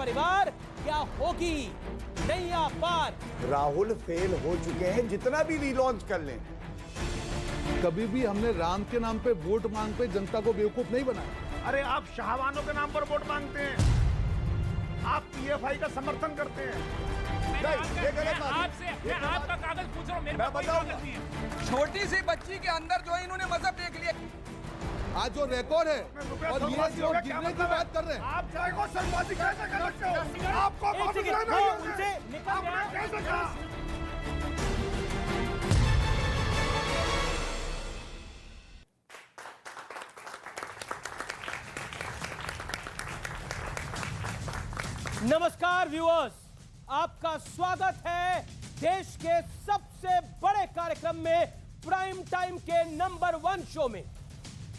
परिवार क्या होगी नैया पार। राहुल फेल हो चुके हैं, जितना भी रीलॉन्च कर लें। कभी भी हमने राम के नाम पे वोट मांग पे जनता को बेवकूफ नहीं बनाया। अरे आप शाहवानों के नाम पर वोट मांगते हैं, आप पीएफआई का समर्थन करते हैं। नहीं, ये गलत बात है। आपसे मैं आपका कागज पूछ रहा हूँ, मेरे पास कोई कागज नहीं है। छोटी सी बच्ची के अंदर जो है इन्होंने मजहब देख लिया। आज जो रिकॉर्ड है और ये जो गिरने की बात कर रहे हैं, आप चाहे को संवादी कैसे कर सकते हो? आपको एक सेकंड, मामला वो नहीं उनसे है। निकल आपने गया। कैसे कहा? नमस्कार व्यूअर्स, आपका स्वागत है देश के सबसे बड़े कार्यक्रम में, प्राइम टाइम के नंबर 1 शो में।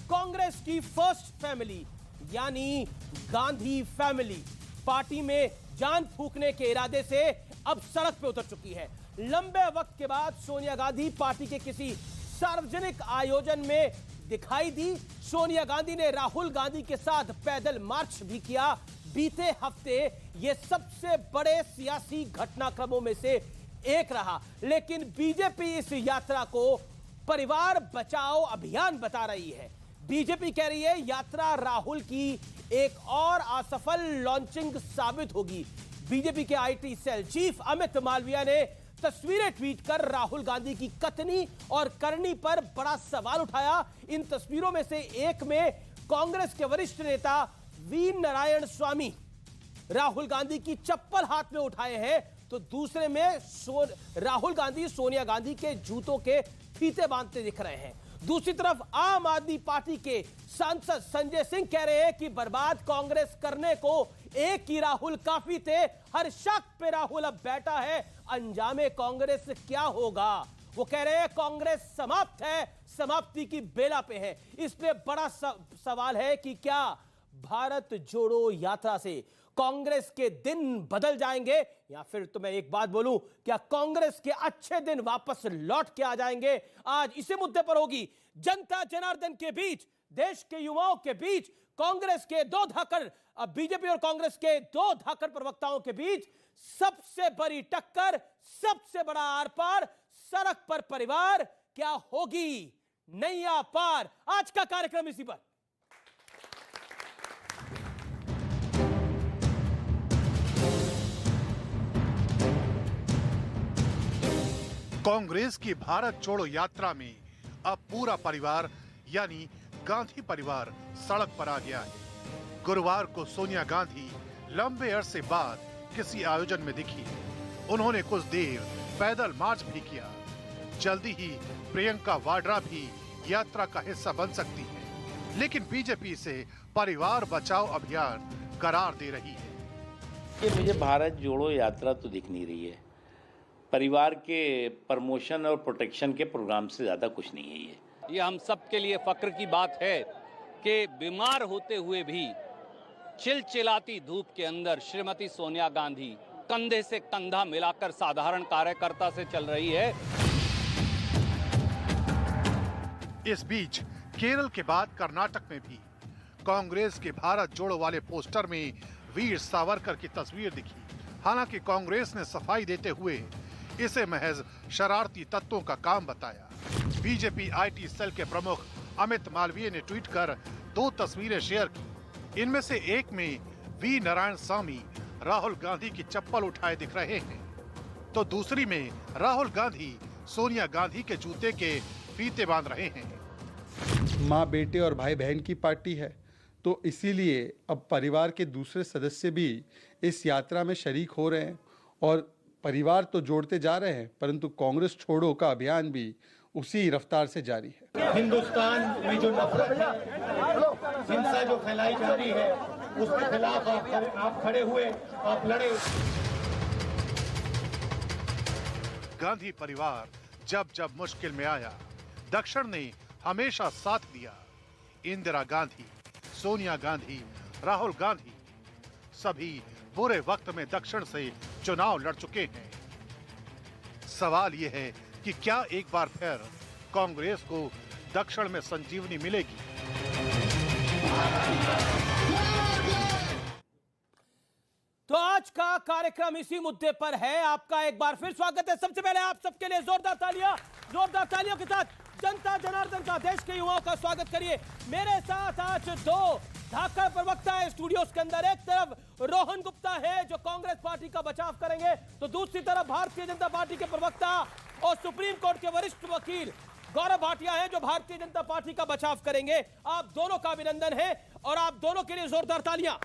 कांग्रेस की फर्स्ट फैमिली यानी गांधी फैमिली पार्टी में जान फूंकने के इरादे से अब सड़क पे उतर चुकी है। लंबे वक्त के बाद सोनिया गांधी पार्टी के किसी सार्वजनिक आयोजन में दिखाई दी। सोनिया गांधी ने राहुल गांधी के साथ पैदल मार्च भी किया। बीते हफ्ते यह सबसे बड़े सियासी घटनाक्रमों में से एक रहा, लेकिन बीजेपी इस यात्रा को परिवार बचाओ अभियान बता रही है। बीजेपी कह रही है यात्रा राहुल की एक और असफल लॉन्चिंग साबित होगी। बीजेपी के IT cell chief Amit Malviya ने तस्वीरें ट्वीट कर राहुल गांधी की कथनी और करनी पर बड़ा सवाल उठाया। इन तस्वीरों में से एक में कांग्रेस के वरिष्ठ नेता वी नारायण स्वामी राहुल गांधी की चप्पल हाथ में उठाए हैं, तो दूसरे में राहुल गांधी सोनिया गांधी के जूतों के फीते बांधते दिख रहे हैं। दूसरी तरफ आम आदमी पार्टी के सांसद संजय सिंह कह रहे हैं कि बर्बाद कांग्रेस करने को एक ही राहुल काफी थे, हर शक पे राहुल अब बैठा है, अंजामे कांग्रेस क्या होगा। वो कह रहे हैं कांग्रेस समाप्त है, समाप्ति की बेला पे है। इसलिए बड़ा सवाल है कि क्या भारत जोड़ो यात्रा से कांग्रेस के दिन बदल जाएंगे, या फिर तो मैं एक बात बोलूं, क्या कांग्रेस के अच्छे दिन वापस लौट के आ जाएंगे। आज इसी मुद्दे पर होगी जनता जनार्दन के बीच, देश के युवाओं के बीच, कांग्रेस के दो धाकड़, बीजेपी और कांग्रेस के दो धाकड़ प्रवक्ताओं के बीच सबसे बड़ी टक्कर, सबसे बड़ा आर पार, सड़क पर परिवार क्या होगी नैया पार। आज का कार्यक्रम इसी पर। कांग्रेस की भारत जोड़ो यात्रा में अब पूरा परिवार यानी गांधी परिवार सड़क पर आ गया है। गुरुवार को सोनिया गांधी लंबे अरसे बाद किसी आयोजन में दिखी। उन्होंने कुछ देर पैदल मार्च भी किया। जल्दी ही प्रियंका वाड्रा भी यात्रा का हिस्सा बन सकती है, लेकिन बीजेपी इसे परिवार बचाओ अभियान करार दे रही है। ये मुझे भारत जोड़ो यात्रा तो दिख नहीं रही है, परिवार के प्रमोशन और प्रोटेक्शन के प्रोग्राम से ज्यादा कुछ नहीं है। ये हम सब के लिए फक्र की बात है कि बीमार होते हुए भी चिलचिलाती धूप के अंदर श्रीमती सोनिया गांधी कंधे से कंधा मिलाकर साधारण कार्यकर्ता से चल रही है। इस बीच केरल के बाद कर्नाटक में भी कांग्रेस के भारत जोड़ो वाले पोस्टर में वीर सावरकर की तस्वीर दिखी। हालांकि कांग्रेस ने सफाई देते हुए इसे महज शरारती तत्वों का काम बताया। बीजेपी आईटी सेल के प्रमुख अमित मालवीय ने ट्वीट कर दो तस्वीरें शेयर की। इनमें से एक में वी नारायण स्वामी राहुल गांधी की चप्पल उठाए दिख रहे हैं, तो दूसरी में राहुल गांधी सोनिया गांधी के जूते के फीते बांध रहे हैं। माँ बेटे और भाई बहन की पार्टी है, तो इसीलिए अब परिवार के दूसरे सदस्य भी इस यात्रा में शरीक हो रहे हैं और परिवार तो जोड़ते जा रहे हैं, परंतु कांग्रेस छोड़ो का अभियान भी उसी रफ्तार से जारी है। हिंदुस्तान में जो नफरत है, हिंसा जो फैलाई जा रही है, उसके खिलाफ आप खड़े हुए, आप लड़े। गांधी परिवार जब जब मुश्किल में आया, दक्षिण ने हमेशा साथ दिया। इंदिरा गांधी, सोनिया गांधी, राहुल गांधी सभी बुरे वक्त में दक्षिण से चुनाव लड़ चुके हैं। सवाल यह है कि क्या एक बार फिर कांग्रेस को दक्षिण में संजीवनी मिलेगी। तो का कार्यक्रम इसी मुद्दे पर है। आपका एक बार फिर स्वागत है। सबसे पहले आप सबके लिए जोरदार तालियों के साथ जनता जनार्दन का, देश के युवाओं का स्वागत करिए। मेरे साथ आज दो धाकड़ प्रवक्ता है स्टूडियोज के अंदर। एक तरफ रोहन गुप्ता है जो कांग्रेस पार्टी का बचाव करेंगे, तो दूसरी तरफ भारतीय जनता पार्टी के प्रवक्ता और सुप्रीम कोर्ट के वरिष्ठ वकील गौरव भाटिया है जो भारतीय जनता पार्टी का बचाव करेंगे। आप दोनों का अभिनंदन है और आप दोनों के लिए जोरदार तालियां।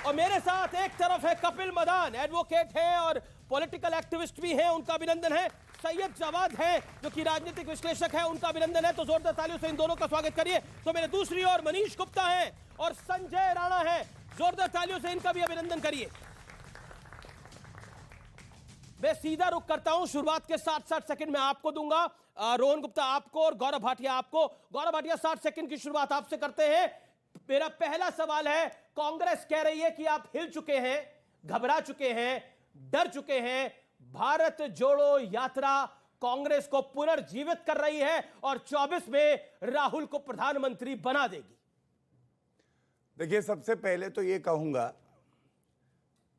और मेरे साथ एक तरफ है कपिल मदान, एडवोकेट है और पॉलिटिकल एक्टिविस्ट भी है, उनका अभिनंदन है। सैयद जवाद है जो कि राजनीतिक विश्लेषक है, उनका अभिनंदन है। तो जोरदार तालियों से इन दोनों का स्वागत करिए। तो मेरे दूसरी ओर मनीष गुप्ता है और संजय राणा है, जोरदार तालियों से इनका भी अभिनंदन करिए। मैं सीधा रुख करता हूं, शुरुआत के 60 सेकंड में आपको दूंगा, रोहन गुप्ता आपको और गौरव भाटिया आपको। गौरव भाटिया 60 सेकंड की शुरुआत आपसे करते हैं। मेरा पहला सवाल है, कांग्रेस कह रही है कि आप हिल चुके हैं, घबरा चुके हैं, डर चुके हैं। भारत जोड़ो यात्रा कांग्रेस को पुनर्जीवित कर रही है और 24 में राहुल को प्रधानमंत्री बना देगी। देखिए, सबसे पहले तो ये कहूंगा,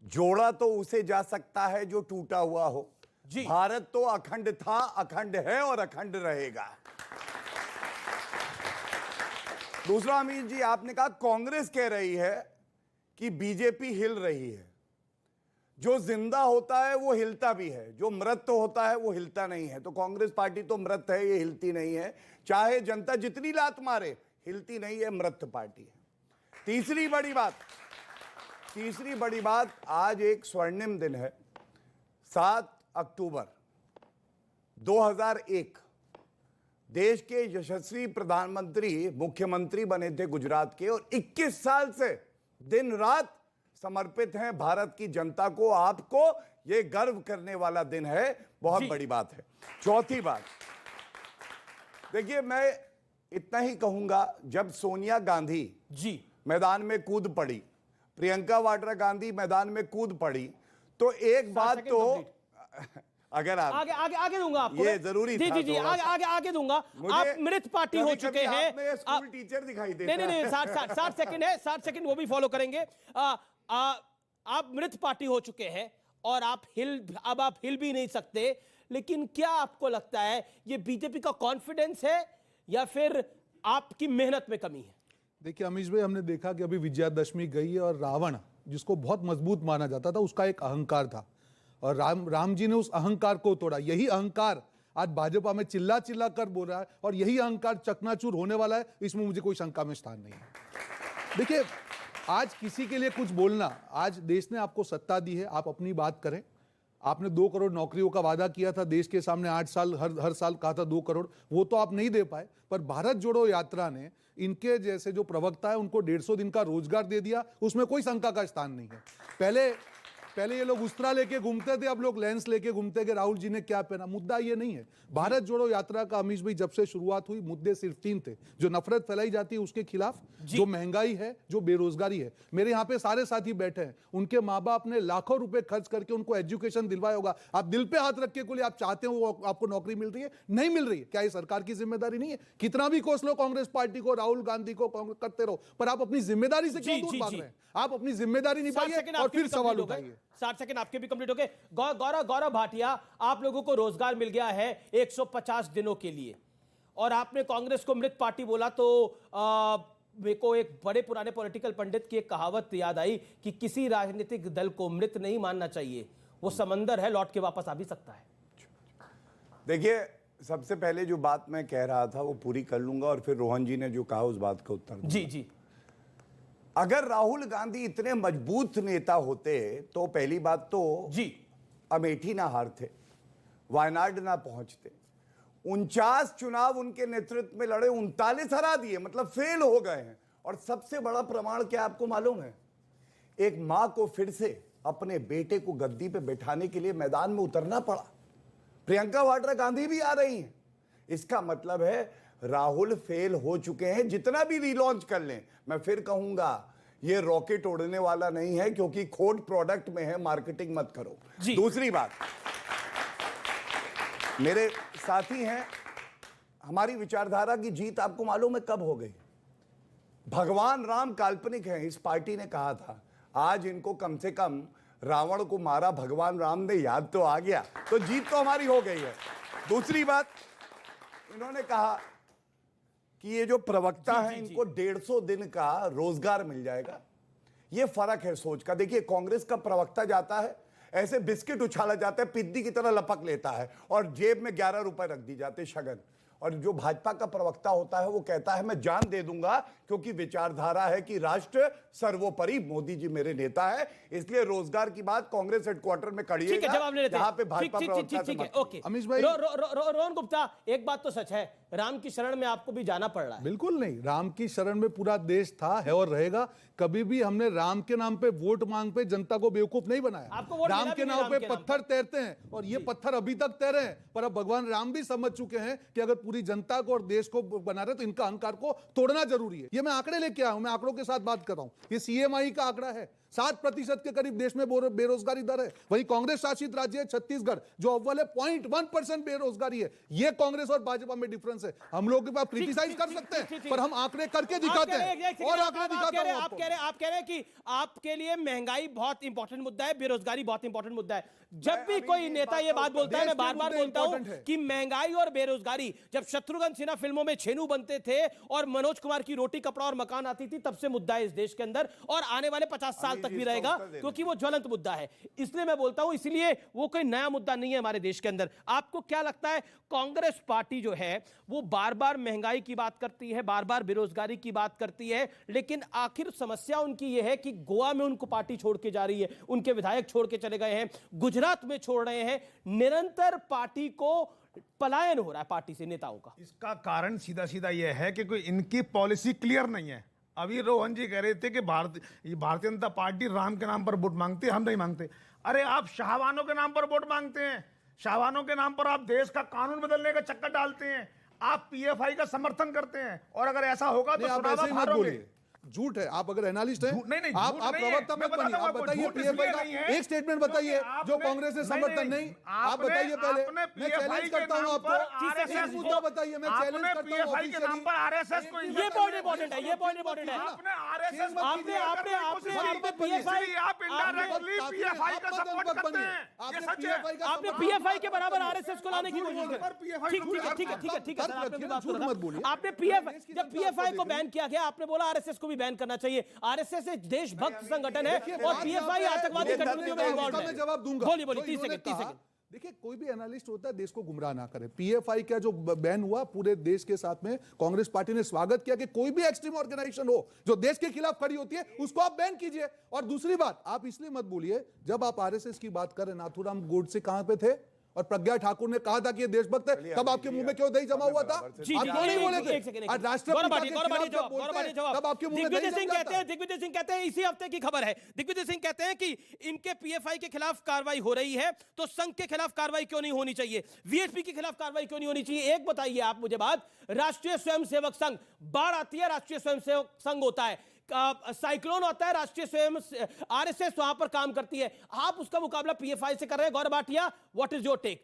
जोड़ा तो उसे जा सकता है जो टूटा हुआ हो जी। भारत तो अखंड था, अखंड है और अखंड रहेगा। दूसरा, अमीर जी, आपने कहा कांग्रेस कह रही है कि बीजेपी हिल रही है। जो जिंदा होता है वो हिलता भी है, जो मृत होता है वो हिलता नहीं है। तो कांग्रेस पार्टी तो मृत है, ये हिलती नहीं है। चाहे जनता जितनी लात मारे, हिलती नहीं है, मृत पार्टी है। तीसरी बड़ी बात, आज एक स्वर्णिम दिन है, 7 अक्टूबर 2001 देश के यशस्वी प्रधानमंत्री मुख्यमंत्री बने थे गुजरात के, और 21 साल से दिन रात समर्पित हैं भारत की जनता को। आपको यह गर्व करने वाला दिन है, बहुत बड़ी बात है। चौथी बात, देखिए, मैं इतना ही कहूंगा, जब सोनिया गांधी जी मैदान में कूद पड़ी, प्रियंका वाड्रा गांधी मैदान में कूद पड़ी, तो एक बात तो अगर आप आगे दूंगा आपको, ये जरूरी था, जी आगे दूंगा। आप मृत पार्टी हो चुके हैं, स्कूल टीचर दिखाई देता है। नहीं 60 सेकंड है, 60 सेकंड वो भी फॉलो करेंगे। आप मृत पार्टी हो चुके हैं और आप हिल भी नहीं सकते, लेकिन क्या आपको लगता है ये बीजेपी का कॉन्फिडेंस है या फिर आपकी मेहनत में कमी है? देखिए अमीश भाई, हमने देखा कि अभी विजयादशमी गई है और रावण, जिसको बहुत मजबूत माना जाता था, उसका एक अहंकार था और राम जी ने उस अहंकार को तोड़ा। यही अहंकार आज भाजपा में चिल्ला कर बोल रहा है और यही अहंकार चकनाचूर होने वाला है, इसमें मुझे कोई शंका में स्थान नहीं है। देखिए, आज किसी के लिए कुछ बोलना, आज देश ने आपको सत्ता दी है, आप अपनी बात करें। आपने 2 करोड़ नौकरियों का वादा किया था देश के सामने, 8 साल हर साल कहा था 2 करोड़, वो तो आप नहीं दे पाए। पर भारत जोड़ो यात्रा ने इनके जैसे जो प्रवक्ता है उनको 150 दिन का रोजगार दे दिया, उसमें कोई शंका का स्थान नहीं है। पहले ये लोग उस्तरा लेके घूमते थे, अब लोग लेंस लेके घूमते कि राहुल जी ने क्या पहना। मुद्दा ये नहीं है। भारत जोड़ो यात्रा का अमीश भाई जब से शुरुआत हुई, मुद्दे सिर्फ 3 थे। जो नफरत फैलाई जाती है उसके खिलाफ, जो महंगाई है, जो बेरोजगारी है। मेरे यहाँ पे सारे साथी बैठे हैं, उनके माँ बाप ने लाखों रुपए खर्च करके उनको एजुकेशन दिलवाया होगा। आप दिल पे हाथ रख के बोले आप चाहते हो आपको नौकरी मिल रही है, नहीं मिल रही है, क्या ये सरकार की जिम्मेदारी नहीं है? कितना भी कोस लो कांग्रेस पार्टी को, राहुल गांधी को करते रहो, पर आप अपनी जिम्मेदारी से क्यों दूर भाग रहे हैं? आप अपनी जिम्मेदारी निभाइए और फिर सवाल उठाइए। 60 सेकंड आपके भी कंप्लीट हो गए। गौरव भाटिया, आप लोगों को रोजगार मिल गया है 150 दिनों के लिए, और आपने कांग्रेस को मृत पार्टी बोला, तो मेरे को एक बड़े पुराने पॉलिटिकल पंडित की एक कहावत याद आई कि किसी राजनीतिक दल को मृत नहीं मानना चाहिए, वो समंदर है, लौट के वापस आ भी सकता है। देखिए, सबसे पहले जो बात मैं कह रहा था वो पूरी कर लूंगा और फिर रोहन जी ने जो कहा उस बात का उत्तर दूंगा। जी। अगर राहुल गांधी इतने मजबूत नेता होते तो पहली बात तो जी अमेठी ना हारते, वायनाड ना पहुंचते। 49 चुनाव उनके नेतृत्व में लड़े, 39 हरा दिए, मतलब फेल हो गए हैं। और सबसे बड़ा प्रमाण क्या आपको मालूम है? एक मां को फिर से अपने बेटे को गद्दी पे बैठाने के लिए मैदान में उतरना पड़ा। प्रियंका वाड्रा गांधी भी आ रही हैं। इसका मतलब है राहुल फेल हो चुके हैं। जितना भी रीलॉन्च कर लें, मैं फिर कहूंगा ये रॉकेट उड़ने वाला नहीं है, क्योंकि खोट प्रोडक्ट में है, मार्केटिंग मत करो। दूसरी बात, मेरे साथी हैं, हमारी विचारधारा की जीत आपको मालूम है कब हो गई? भगवान राम काल्पनिक है, इस पार्टी ने कहा था। आज इनको कम से कम रावण को मारा भगवान राम ने याद तो आ गया, तो जीत तो हमारी हो गई है। दूसरी बात, इन्होंने कहा कि ये जो प्रवक्ता है इनको 150 दिन का रोजगार मिल जाएगा। ये फर्क है सोच का। देखिए, कांग्रेस का प्रवक्ता जाता है, ऐसे बिस्किट उछाला जाता है, पिद्दी की तरह लपक लेता है और जेब में 11 रुपए रख दी जाते शगन। और जो भाजपा का प्रवक्ता होता है वो कहता है मैं जान दे दूंगा, क्योंकि विचारधारा है कि राष्ट्र सर्वोपरि, मोदी जी मेरे नेता है, इसलिए रोजगार की बात कांग्रेस हेडक्वार्टर में करिएगा। जवाब ले लेते हैं। यहाँ पे भाजपा प्रवक्ता से मत। ओके अमीश भाई, रोहन गुप्ता, एक बात तो सच है, राम की शरण में आपको भी जाना पड़ रहा है। बिल्कुल नहीं, राम की शरण में पूरा देश था, है और रहेगा। कभी भी हमने राम के नाम पे वोट मांग पे जनता को बेवकूफ नहीं बनाया। आपको वोट राम मिला के भी नहीं नाम पे राम के नाम पत्थर तैरते हैं और ये पत्थर अभी तक तैरे हैं, पर अब भगवान राम भी समझ चुके हैं कि अगर पूरी जनता को और देश को बना रहे तो इनका अहंकार को तोड़ना जरूरी है। ये मैं आंकड़े लेके आया हूं, मैं आंकड़ों के साथ बात कर रहा हूं। ये सीएमआई का आंकड़ा है, 7% के करीब देश में बेरोजगारी दर है। वहीं कांग्रेस शासित राज्य है छत्तीसगढ़, जो अव्वल है, 0.1% बेरोजगारी है। ये कांग्रेस और भाजपा में डिफरेंस है। हम लोग के पास क्रिटिसाइज कर सकते हैं, पर हम आंकड़े करके दिखाते हैं। और आंकड़े दिखाते हैं। आप कह रहे हैं कि आपके लिए महंगाई बहुत इंपॉर्टेंट मुद्दा है, बेरोजगारी बहुत इंपॉर्टेंट मुद्दा है। जब भी कोई नेता ये बात बोलता है, मैं बार बार बोलता हूं कि महंगाई और बेरोजगारी, जब शत्रुघ्न सिन्हा फिल्मों में छेनू बनते थे और मनोज कुमार की रोटी कपड़ा और मकान आती थी, तब से मुद्दा है इस देश के अंदर, और आने वाले 50 साल तक भी रहेगा, क्योंकि वो ज्वलंत मुद्दा है। इसलिए मैं बोलता हूं, इसलिए वो कोई नया मुद्दा नहीं है हमारे देश के अंदर। आपको क्या लगता है, कांग्रेस पार्टी जो है वो बार बार महंगाई की बात करती है, बार बार बेरोजगारी की बात करती है, लेकिन आखिर समस्या उनकी यह है कि गोवा में उनको पार्टी छोड़ के जा रही है, उनके विधायक छोड़ के चले गए हैं, गुजरात में छोड़ रहे हैं, निरंतर पार्टी को पलायन हो रहा है पार्टी से, नेताओं का। इसका कारण सीधा सीधा यह है कि कोई इनकी पॉलिसी क्लियर नहीं है। अभी रोहन जी कह रहे थे कि भारतीय जनता पार्टी राम के नाम पर वोट मांगती है, हम नहीं मांगते। अरे आप शाहवानों के नाम पर वोट मांगते हैं, शाहवानों के नाम पर आप देश का कानून बदलने का चक्कर डालते हैं, आप पीएफआई का समर्थन करते हैं, और अगर ऐसा होगा तो चुनाव आप हारोगे। झूठ है। आप अगर एनालिस्ट हैं, नहीं, आप प्रवक्ता मत बनिए। आप बताइए पीएफआई का एक स्टेटमेंट बताइए जो कांग्रेस ने समर्थन नहीं। आप बताइए पहले, मैं चैलेंज करता हूं आपको। एक मुद्दा बताइए, मैं चैलेंज करता हूं ऑफिशियली। ये पॉइंट इंपॉर्टेंट है, ये पॉइंट इंपॉर्टेंट है। आपने आरएसएस आपने पीएफआई, आप इनडायरेक्टली पीएफआई का सपोर्ट करते हैं। ये सच है। आपने पीएफआई के बराबर आरएसएस को लाने की कोशिश की। ठीक है सर, आपने भी बात करा। आपने पीएफआई, जब पीएफआई को बैन किया गया, आपने बोला आरएसएस को भी बैन करना चाहिए। आरएसएस एक देशभक्त संगठन है और पीएफआई आतंकवादी गतिविधियों में इन्वॉल्व है। मैं जवाब दूंगा। बोलिए 30 सेकंड। देखिए, कोई भी एनालिस्ट होता है, देश को गुमराह ना करे। पीएफआई का जो बैन हुआ, पूरे देश के साथ में कांग्रेस पार्टी ने स्वागत किया कि कोई भी एक्सट्रीम ऑर्गेनाइजेशन हो जो देश के खिलाफ खड़ी होती है, उसको आप बैन कीजिए। और दूसरी बात, आप इसलिए मत बोलिए, जब आप आरएसएस की बात करें, नाथूराम गोडसे कहां पे थे और प्रज्ञा ठाकुर ने कहा था कि ये देशभक्त है, तब आपके मुंह में क्यों दही जमा हुआ था? आप क्यों नहीं बोले थे? आज राष्ट्रपति तब आपके मुंह में दही जमा था। दिग्विजय सिंह कहते हैं, इसी हफ्ते की खबर है, दिग्विजय सिंह कहते हैं कि इनके पीएफआई के खिलाफ कार्रवाई हो रही है, तो संघ के खिलाफ कार्रवाई क्यों नहीं होनी चाहिए, वीएचपी के खिलाफ कार्रवाई क्यों नहीं होनी चाहिए? एक बताइए आप मुझे बात, राष्ट्रीय स्वयंसेवक संघ, बाढ़ आती है, राष्ट्रीय स्वयंसेवक संघ होता है, साइक्लोन होता है, राष्ट्रीय स्वयं आरएसएस वहां पर काम करती है, आप उसका मुकाबला पीएफआई से कर रहे हैं। Gaurav Bhatia, what is your take?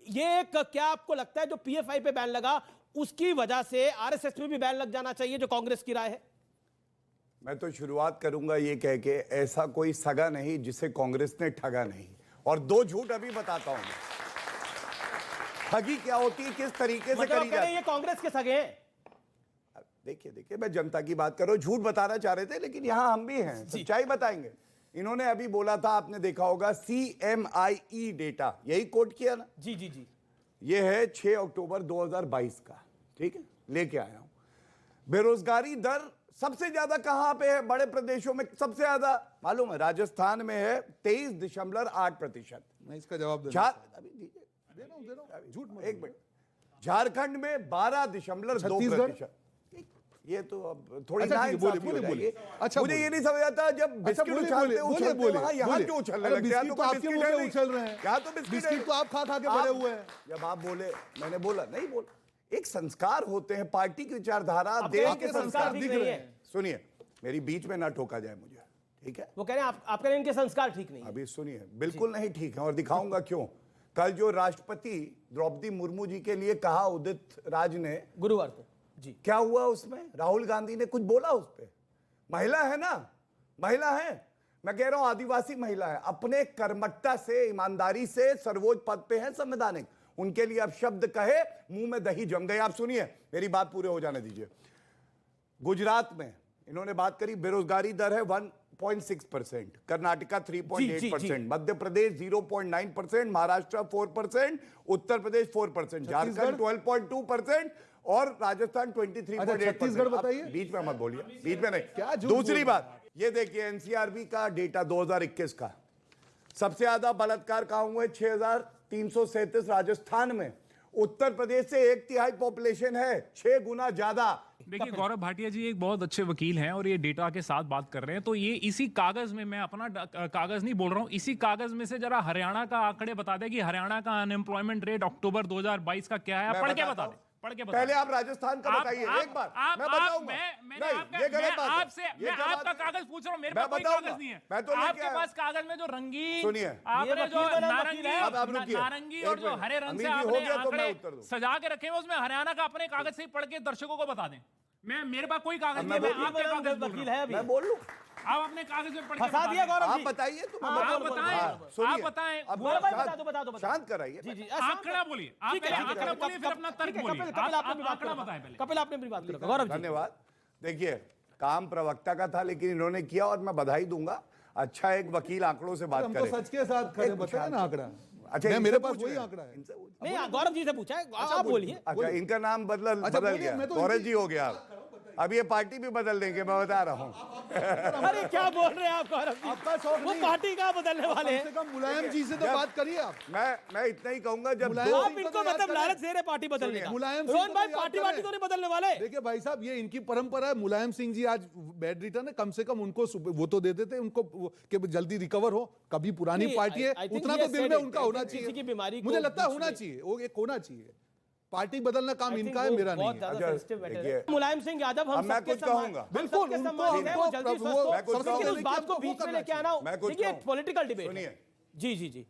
ये क्या आपको लगता है जो पीएफआई पे बैन लगा, उसकी वजह से आरएसएस पे भी बैन लग जाना चाहिए, जो कांग्रेस की राय है? मैं तो शुरुआत करूंगा ये कह के, ऐसा कोई सगा नहीं जिसे कांग्रेस ने ठगा नहीं। और दो झूठ अभी बताता हूं मैं। ठगी क्या होती है, किस तरीके से करी जाती है। ये कांग्रेस के सगे हैं। देखिए, मैं जनता की बात कर रहा हूं, झूठ बताना चाह रहे थे, लेकिन यहां हम भी हैं, सच्चाई बताएंगे। इन्होंने अभी बोला था, आपने देखा होगा, CMIE डेटा, यही कोट किया ना? जी। ये है 6 अक्टूबर 2022 का, ठीक है, लेके आया हूं। बेरोजगारी दर सबसे ज्यादा कहां पे है? बड़े प्रदेशों में सबसे ज्यादा मालूम है, राजस्थान में है 23.8%। मैं इसका जवाब अभी दे रहा हूं, झूठ एक मिनट। झारखंड में 12.2%। ये तो अब थोड़ी बोलिए। अच्छा, मुझे ये नहीं समझ आता, जब बिस्किट उछलते यहाँ क्यों उछलने लगते हैं? तो आपके मुंह पे उछल रहे हैं। क्या तो बिस्किट तो आप खा के बड़े हुए हैं। जब आप बोले, मैंने बोला नहीं बोला, एक संस्कार होते हैं, पार्टी की विचारधारा, देश के संस्कार दिख रहे हैं। सुनिए, मेरी बीच में ना टोका जाए मुझे, ठीक है? वो कह रहे हैं आप कह रहे हैं इनके संस्कार ठीक नहीं। अभी सुनिए, बिल्कुल नहीं ठीक है, और दिखाऊंगा क्यों। कल जो राष्ट्रपति द्रौपदी मुर्मू जी के लिए कहा उदित राज ने, गुरुवार को, जी, क्या हुआ उसमें? राहुल गांधी ने कुछ बोला उस पर? महिला है ना, महिला है, मैं कह रहा हूं आदिवासी महिला है, अपने कर्मठता से, ईमानदारी से सर्वोच्च पद पे है संवैधानिक, उनके लिए अब शब्द कहे मुंह में दही जम गए। आप सुनिए, मेरी बात पूरे हो जाने दीजिए। गुजरात में इन्होंने बात करी, बेरोजगारी दर है 1.6%, कर्नाटका 3.8%, मध्य प्रदेश 0.9%, महाराष्ट्र 4%, उत्तर प्रदेश 4%, झारखंड 12.2% और राजस्थान 23.8%। छत्तीसगढ़ बताइए, बीच में मत बोलिए, बीच में नहीं। क्या दूसरी बात ये देखिए, एनसीआरबी का डेटा 2021 का, सबसे ज्यादा बलात्कार कहां हुए? 6,337 राजस्थान में। उत्तर प्रदेश से 1/3 पॉपुलेशन है, 6 गुना ज्यादा। देखिए गौरव भाटिया जी एक बहुत अच्छे वकील हैं और ये डेटा के साथ बात कर रहे हैं, तो ये इसी कागज में, मैं अपना कागज नहीं बोल रहा हूँ, इसी कागज में से जरा हरियाणा का आंकड़े बता दें कि हरियाणा का अनएम्प्लॉयमेंट रेट अक्टूबर 2022 का क्या है, पढ़ के बता दें। पहले आप राजस्थान का बताइए एक बार, मैं बताऊंगा। ये गलत बात है। मैं आपका कागज पूछ रहा हूँ, मेरे पास कोई कागज नहीं है। आपके पास कागज में जो रंगीन, सुनिए, आपने जो नारंगी और जो हरे रंग से आपने आंकड़े सजा के रखे हैं, उसमें हरियाणा का अपने कागज से ही पढ़ के दर्शकों को बता दें। मेरे पास कोई कागज नहीं है, मैं आपके कागज वकील है, मैं बोल लूं, आप अपने कागज में पढ़ के फंसा दिया गौरव आप जी। बताइए तो आप बताएं, बता दो शांत कराइए। आंकड़ा बोलिए, आंकड़ा बोलिए, फिर अपना तर्क बोलिए। आंकड़ा बताएं पहले। कपिल आपने मेरी बात करो। गौरव जी धन्यवाद। देखिए, काम प्रवक्ता का था लेकिन इन्होंने किया और मैं बधाई दूंगा। अच्छा, एक वकील आंकड़ों से बात करे। सच के साथ खड़े बताए ना आंकड़ा। अच्छा, मेरे पास वही आंकड़ा है। नहीं, गौरव जी से पूछा है, आप बोलिए। अच्छा, इनका नाम बदल गया, गौरव जी हो गया। अब ये पार्टी भी बदल देंगे, मैं बता रहा हूँ। अरे क्या बोल रहे हैं आप गौरव जी? वो पार्टी का बदलने वाले हैं। कम से कम मुलायम जी से तो बात करिए आप। मैं इतना ही कहूंगा, जब आप इनको मतलब लालच दे रहे पार्टी बदलने का। मुलायम रोहन भाई पार्टी तो नहीं बदलने वाले। देखिए भाई साहब, ये इनकी परंपरा है। मुलायम सिंह जी आज बेड रिटर्न है, कम से कम उनको वो तो दे देते उनको कि जल्दी रिकवर हो। कभी पुरानी पार्टी है, उतना तो दिल में उनका होना चाहिए। मुझे लगता है होना चाहिए, वो एक होना चाहिए। पार्टी बदलना काम इनका है, मेरा नहीं है। मुलायम सिंह यादव हम कुछ कहूंगा, बिल्कुल उस बात को बीच में लेके आना, देखिए पॉलिटिकल डिबेट। सुनिए, जी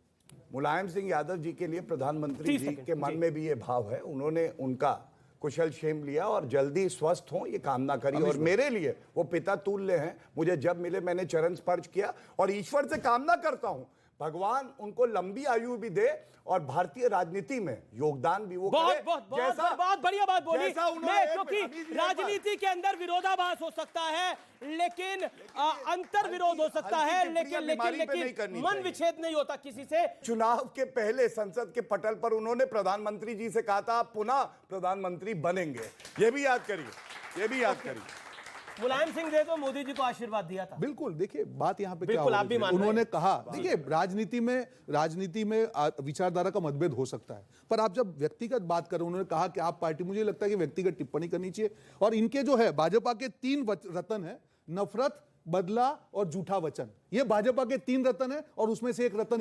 मुलायम सिंह यादव जी के लिए प्रधानमंत्री जी के मन में भी ये भाव है, उन्होंने उनका कुशल क्षेम लिया और जल्दी स्वस्थ हो ये कामना करी। और मेरे लिए वो पिता तुल्य हैं, मुझे जब मिले मैंने चरण स्पर्श किया और ईश्वर से कामना करता हूं भगवान उनको लंबी आयु भी दे और भारतीय राजनीति में योगदान भी वो करे। बहुत बढ़िया बात बोली। क्योंकि राजनीति के अंदर विरोधाभास हो सकता है, लेकिन अंतर विरोध हो सकता है, लेकिन मन विच्छेद नहीं होता किसी से। चुनाव के पहले संसद के पटल पर उन्होंने प्रधानमंत्री जी से कहा था आप पुनः प्रधानमंत्री बनेंगे। ये भी याद करिए। मुलायम सिंह ने तो मोदी जी को आशीर्वाद दिया था। बिल्कुल, देखिए बात यहाँ पे बिल्कुल, आप भी मान रहे हैं। उन्होंने कहा, देखिए राजनीति में विचारधारा का मतभेद हो सकता है, पर आप जब व्यक्तिगत बात करें, उन्होंने कहा कि आप पार्टी, मुझे लगता है कि व्यक्तिगत टिप्पणी करनी चाहिए। और इनके जो है भाजपा के 3 रतन है, नफरत, बदला और झूठा वचन। ये भाजपा के 3 रतन है और उसमें से एक रतन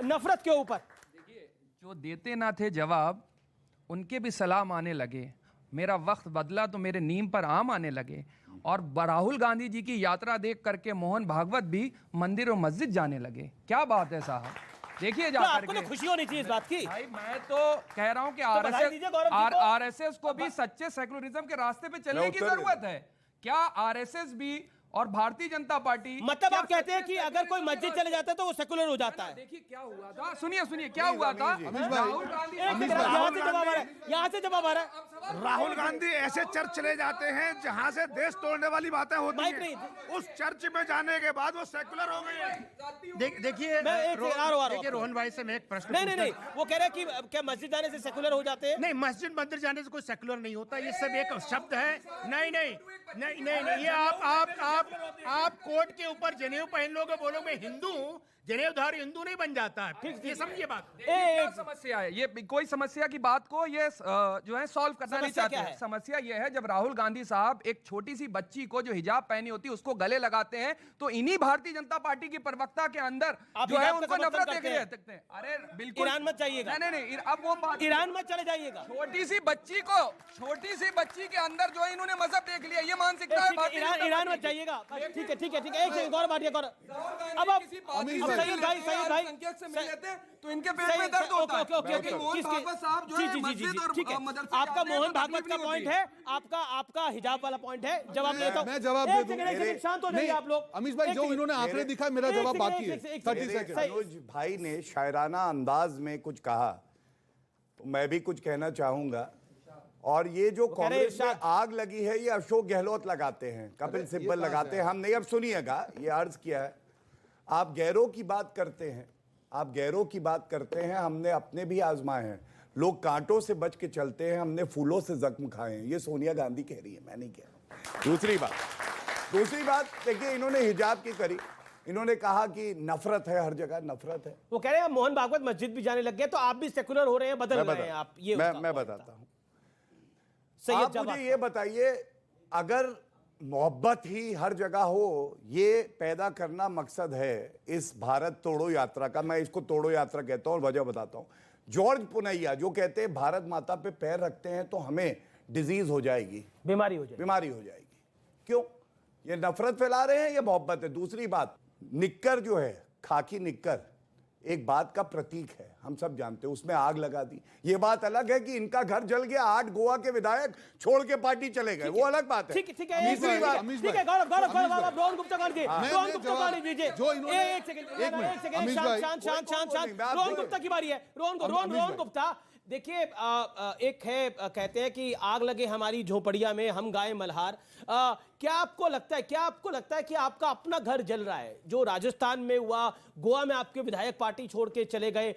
नफरत के ऊपर। देखिए, जो देते ना थे जवाब उनके भी सलाम आने लगे। मेरा वक्त बदला तो मेरे नीम पर आम आने लगे। और राहुल गांधी जी की यात्रा देख करके मोहन भागवत भी मंदिर और मस्जिद जाने लगे। क्या बात है साहब, देखिए जा आपको तो खुशी होनी चाहिए इस बात की। भाई मैं तो कह रहा हूं कि आरएसएस को भी सच्चे सेकुलरिज्म के रास्ते पे चलने की जरूरत है। क्या आरएसएस भी और भारतीय जनता पार्टी, मतलब आप कहते हैं कि अगर कोई मस्जिद चले जाता है तो वो सेकुलर हो जाता है? देखिए क्या हुआ था, सुनिए क्या हुआ था। राहुल गांधी यहाँ से जवाब आ रहा है। राहुल गांधी ऐसे चर्च चले जाते हैं जहां से देश तोड़ने वाली बातें होती हैं। उस चर्च में जाने के बाद वो सेकुलर हो गए हैं। देखिए रोहन भाई से मैं एक प्रश्न नहीं, वो कह रहे हैं कि क्या मस्जिद जाने से सेकुलर हो जाते हैं? नहीं, मस्जिद मंदिर जाने से कोई सेकुलर नहीं होता, ये सब एक शब्द है। नहीं, ये आप कोर्ट के ऊपर जनेऊ पहन लोगे, बोलोगे हिंदू हूं, जनेऊधारी हिंदू नहीं बन जाता है। ठीक, ये समझिए बात। एक समस्या है ये, कोई समस्या की बात को ये जो है सॉल्व करना नहीं चाहते हैं। समस्या ये है, जब राहुल गांधी साहब एक छोटी सी बच्ची को जो हिजाब पहनी होती है उसको गले लगाते हैं, तो इन्हीं भारतीय जनता पार्टी की प्रवक्ता के अंदर जो है उनको नफरत देखते हैं। अरे बिल्कुल ईरान मत जाइएगा। नहीं, अब वो बात, ईरान मत चले जाइएगा। छोटी सी बच्ची के अंदर जो है इन्होंने मजहब देख लिया, ये मानसिकता है। ईरान मत जाइएगा। ठीक है। एक सेकंड, गौरव भाटिया, अब सैयद भाई संख्यक से मिल लेते तो इनके पेट में दर्द होता है। ओके मोहन भागवत साहब जो है मस्जिद और ठीक है, मदरसे आपका जाते हैं मोहन तो भागवत तकलीफ का नहीं पॉइंट होती। है, आपका हिजाब वाला पॉइंट है, जवाब लेता हूं। मैं जवाब दे दूं। एक सेकंड शांत हो जाइए आप लोग। अमीश भाई जो इन्होंने आंकड़े दिखाए मेरा जवाब बाकी है। 30 सेकंड। अनुज भाई ने शायराना अंदाज में कुछ कहा तो मैं भी कुछ कहना चाहूंगा। और ये जो कांग्रेस में आग लगी है ये अशोक गहलोत लगाते हैं, कपिल सिब्बल लगाते हैं, हम नहीं। अब सुनिएगा, ये अर्ज किया है, आप गैरों की बात करते हैं, आप गैरों की बात करते हैं, हमने अपने भी आजमाए हैं। लोग कांटों से बच के चलते हैं, हमने फूलों से जख्म खाए हैं। ये सोनिया गांधी कह रही है, मैं नहीं कह रहा हूं। दूसरी बात देखिए, इन्होंने हिजाब की करी, इन्होंने कहा कि नफरत है, हर जगह नफरत है। वो कह रहे हैं मोहन भागवत मस्जिद भी जाने लग गए तो आप भी सेकुलर हो रहे हैं, बदल रहे हैं आप। ये मैं बताता हूं। सैयद आप मुझे ये बताइए, अगर मोहब्बत ही हर जगह हो, ये पैदा करना मकसद है इस भारत तोड़ो यात्रा का, मैं इसको तोड़ो यात्रा कहता हूं और वजह बताता हूं। जॉर्ज पुनैया जो कहते हैं भारत माता पे पैर रखते हैं तो हमें डिजीज हो जाएगी, बीमारी हो जाएगी। क्यों? ये नफरत फैला रहे हैं, ये मोहब्बत है। दूसरी बात, निक्कर जो है, खाकी निक्कर एक बात का प्रतीक है, हम सब जानते हैं, उसमें आग लगा दी। ये बात अलग है कि इनका घर जल गया, 8 गोवा के विधायक छोड़ के पार्टी चले गए, वो अलग बात है। ठीक है, ठीक है, गौरव आप रोहन गुप्ता कर दीजिए, रोहन गुप्ता कर दीजिए। एक सेकंड, शांत। रोहन गुप्ता की बारी है। रोहन गुप्ता, देखिए एक है, कहते हैं कि आग लगे हमारी झोपड़िया में, हम गाए मल्हार। क्या आपको लगता है कि आपका अपना घर जल रहा है, जो राजस्थान में हुआ, गोवा में आपके विधायक पार्टी छोड़ के चले गए,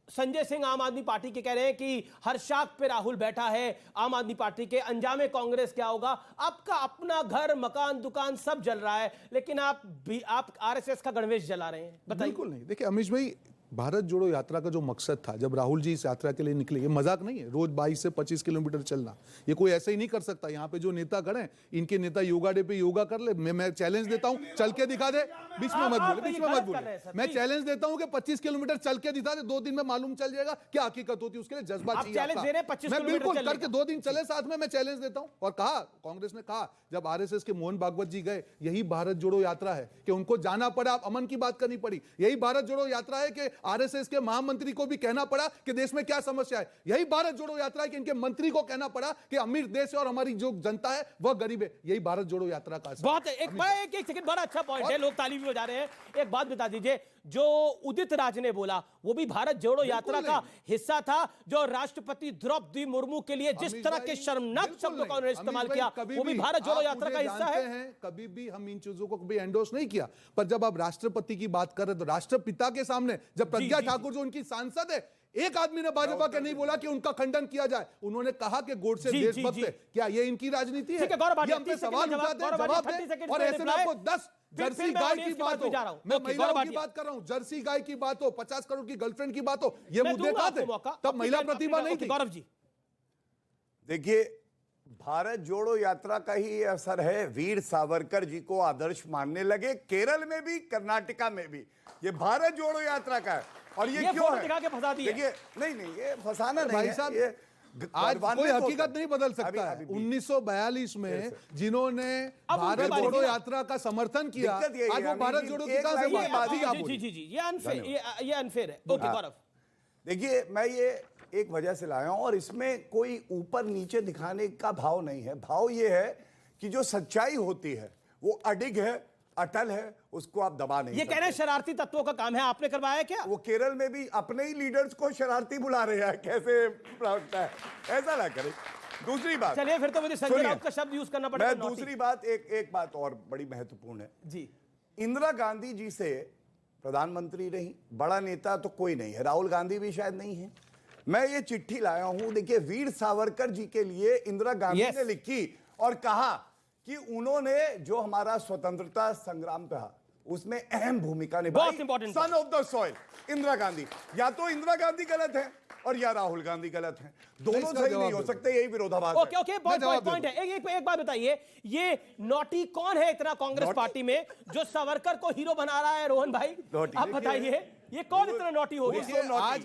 संजय सिंह आम आदमी पार्टी के कह रहे हैं कि हर शाख पे राहुल बैठा है आम आदमी पार्टी के, अंजामे कांग्रेस क्या होगा? आपका अपना घर, मकान, दुकान सब जल रहा है, लेकिन आप आरएसएस का गणवेश जला रहे हैं, बताइए। बिल्कुल नहीं। देखिए अमीश भाई, भारत जोड़ो यात्रा का जो मकसद था, जब राहुल जी इस यात्रा के लिए निकले, ये मजाक नहीं है, रोज 22 से 25 किलोमीटर चलना, ये कोई ऐसे ही नहीं कर सकता। यहाँ पे जो नेता खड़े हैं, इनके नेता योगा डे पे योगा कर ले। मैं चैलेंज देता हूँ, चल के दिखा दे। बीच में मत बोले। मैं चैलेंज देता हूँ कि 25 किलोमीटर चल के दिखा दे, 2 दिन में मालूम चल जाएगा क्या हकीकत होती है। उसके लिए जज्बा चाहिए। मैं बिल्कुल करके 2 दिन चले साथ में, मैं चैलेंज देता हूँ। और कहा, कांग्रेस ने कहा, जब आरएसएस के मोहन भागवत जी गए, यही भारत जोड़ो यात्रा है कि उनको जाना पड़ा, अमन की बात करनी पड़ी। यही भारत जोड़ो यात्रा है कि आरएसएस के मंत्री को भी कहना पड़ा कि देश में क्या समस्या है। यही भारत जोड़ो यात्रा है कि इनके मंत्री को कहना पड़ा कि अमीर देश है और हमारी जो जनता है वह गरीब है। यही भारत जोड़ो यात्रा का बहुत है। एक सेकंड, बड़ा अच्छा पॉइंट है, लोग ताली भी बजा रहे हैं। एक बात बता दीजिए, जो उदित राज ने बोला वो भी भारत जोड़ो यात्रा का हिस्सा था, जो राष्ट्रपति द्रौपदी मुर्मू के लिए जिस तरह के शर्मनाक शब्दों का उन्होंने इस्तेमाल किया, वो भी भारत जोड़ो यात्रा का हिस्सा है। कभी भी हम इन चीजों को कभी एंडोर्स नहीं किया, पर जब आप राष्ट्रपति की बात कर रहे तो राष्ट्रपिता के सामने जब प्रज्ञा ठाकुर जो उनकी सांसद है, एक आदमी ने भाजपा के नहीं बोला कि उनका खंडन किया जाए। उन्होंने कहा कि गोडसे देशभक्त है। क्या ये इनकी राजनीति है? ये हम पे सवाल उठाते हैं, जवाब दें। और ऐसे में आपको 10 जर्सी गाय की बात हो, मैं महिलाओं की बात कर रहा हूं, जर्सी गाय की बात हो, 50 करोड़ की गर्लफ्रेंड की बात हो, ये मुद्दे कहां थे? तब महिला प्रतिभा नहीं थी। गौरव जी देखिए, भारत जोड़ो यात्रा का ही असर है। वीर सावरकर जी को आदर्श मानने लगे, केरल में भी, कर्नाटका में भी। ये भारत जोड़ो यात्रा का है। और ये क्यों है? देखिए, नहीं, ये फंसाना नहीं है। ये आज कोई हकीकत नहीं बदल सकता है। 1942 में जिन्होंने भारत जोड़ो यात्रा का समर्थन किया, आज वो भारत जोड़ो की कहां से बात? ये अनफेयर है। ओके गौरव, देखिए, मैं ये एक वजह से लाया हूं और इसमें कोई ऊपर नीचे दिखाने का भाव नहीं है। भाव ये है कि जो सच्चाई होती है वो अडिग है, अटल है, उसको आप दबा नहीं। ये कह रहे हैं शरारती तत्वों का काम है, आपने करवाया क्या? वो केरल में भी अपने ही लीडर्स को शरारती बुला रहे हैं, कैसे लगता है? ऐसा ना करें। दूसरी बात, चलिए फिर तो मुझे संजय राउत का शब्द यूज करना पड़ेगा। दूसरी बात, एक बात और बड़ी महत्वपूर्ण है जी। इंदिरा गांधी जी से प्रधानमंत्री रही, बड़ा नेता तो कोई नहीं है, राहुल गांधी भी शायद नहीं है। मैं ये चिट्ठी लाया हूं, देखिए, वीर सावरकर जी के लिए इंदिरा गांधी ने लिखी और कहा कि उन्होंने जो हमारा स्वतंत्रता संग्राम था उसमें अहम भूमिका निभाई। Son of the soil Indira Gandhi. या तो इंदिरा गांधी गलत है और या राहुल गांधी गलत है, दोनों सही नहीं हो सकते, यही विरोधाभास है। ओके, पॉइंट है। एक बात बताइए, ये नोटी कौन है इतना कांग्रेस पार्टी में जो सावरकर को हीरो बना रहा है? रोहन भाई आप बताइए, ये कौन इतना नोटी हो गया?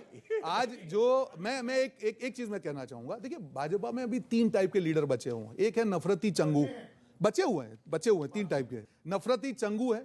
आज जो मैं एक चीज मैं कहना चाहूंगा। देखिए, भाजपा में अभी 3 टाइप के लीडर बचे हुए हैं। एक है नफरती चंगू, बचे हुए हैं 3 टाइप के। नफरती चंगू है,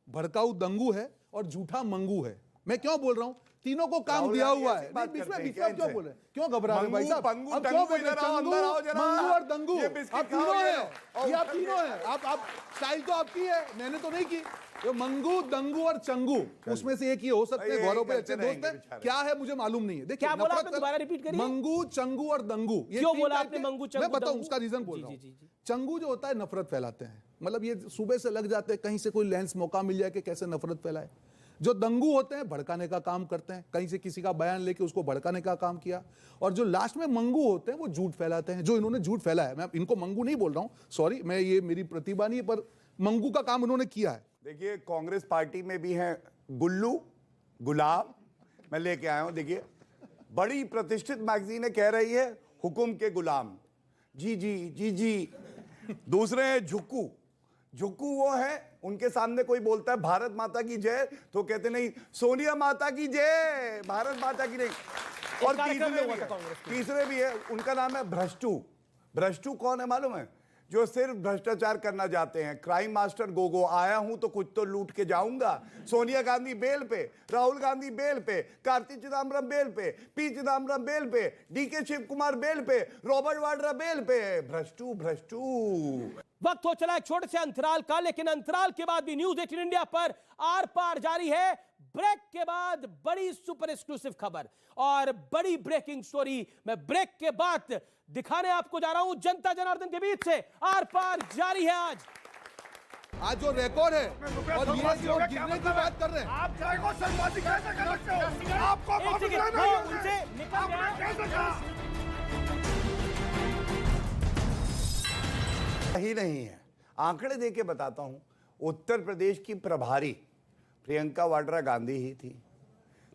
भड़काऊ दंगू है और झूठा मंगू है। मैं क्यों बोल रहा हूं? तीनों को काम राहुल दिया गांधी हुआ ऐसी है। बात बीच करते में हैं बीच में क्या क्यों इनसे? बोल रहे हैं? क्यों घबरा रहे हैं भाई साहब? पंगू, अब दंगू, क्यों बोल रहे हैं? इधर आओ, अंदर आओ जरा। मंगू और दंगू, ये बिस्किट आप तीनों खाओ ये। हैं। ये आप तीनों हैं। आप स्टाइल तो आपकी है, मैंने तो नहीं की। तो मंगू, दंगू और चंगू, उसमें से एक ही हो सकते हैं। ये गौरव पे करते अच्छे दोस्त रहेंगे हैं, बेचारे। क्या है मुझे मालूम नहीं है। देखिए क्या बोला नफरत आपने? दोबारा रिपीट करिए। मंगू, चंगू और दंगू। ये क्यों तीन बोला टाइप आपने के- मंगू, चंगू, मैं बताऊं दंगू? उसका रीजन बोल जी, रहा जी, हूं। जी, जी। चंगू जो होता है नफरत फैलाते हैं, मतलब ये सुबह से लग जाते हैं कहीं से कोई लेंस मौका मिल जाए कि कैसे नफरत फैलाए। जो दंगू होते हैं भड़काने का काम करते हैं, कहीं से किसी का बयान लेके उसको भड़काने का काम किया। और जो लास्ट में मंगू होते हैं वो झूठ फैलाते हैं। जो इन्होंने झूठ फैलाया, मैं इनको मंगू नहीं बोल रहा हूं, सॉरी, मैं ये मेरी प्रतिभा नहीं है, पर मंगू का काम उन्होंने किया है। देखिए कांग्रेस पार्टी में भी हैं गुल्लू, गुलाब, मैं लेके आया हूं। देखिए बड़ी प्रतिष्ठित मैगजीनें कह रही है हुकुम के गुलाम, जी जी जी जी। दूसरे हैं झुक्कू। झुक्कू वो है, उनके सामने कोई बोलता है भारत माता की जय तो कहते नहीं सोनिया माता की जय, भारत माता की नहीं। और तीसरे भी है, उनका नाम है भ्रष्टू। भ्रष्टू कौन है मालूम है? जो सिर्फ भ्रष्टाचार करना चाहते हैं। क्राइम मास्टर गोगो, आया हूं तो कुछ तो लूट के जाऊंगा। सोनिया गांधी बेल पे, राहुल गांधी बेल पे, कार्ति चिदम्बरम बेल पे, पी चिदम्बरम बेल पे, डीके शिव कुमार बेल पे, रॉबर्ट वाड्रा बेल पे। भ्रष्टू भ्रष्टू। वक्त हो चला एक छोटे से अंतराल का, लेकिन अंतराल के बाद भी न्यूज 18 इंडिया पर आर पार जारी है। ब्रेक के बाद बड़ी सुपर एक्सक्लूसिव खबर और बड़ी ब्रेकिंग स्टोरी मैं ब्रेक के बाद दिखाने आपको जा रहा हूं। जनता जनार्दन के बीच से आर पार जारी है। आज जो रिकॉर्ड है और ये जो गिरने की बात कर रहे हैं, आप चाहे को संवादी कैसे कर सकते हो? आपको एक वापस सेकंड, लेना वो है। उनसे निकल गया। कैसे कहा? ही नहीं है। आंकड़े देके बताता हूं। उत्तर प्रदेश की प्रभारी प्रियंका वाड्रा गांधी ही थी।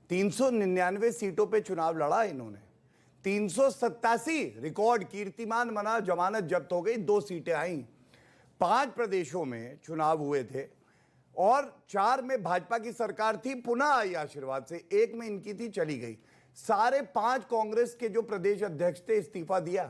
399 सीटों पे चुनाव लड़ा इन्होंने। 387 रिकॉर्ड कीर्तिमान बना, जमानत जब्त हो गई, 2 सीटें आई। 5 प्रदेशों में चुनाव हुए थे और 4 में भाजपा की सरकार थी, पुनः आई आशीर्वाद से। 1 में इनकी थी, चली गई। सारे 5 कांग्रेस के जो प्रदेश अध्यक्ष थे इस्तीफा दिया,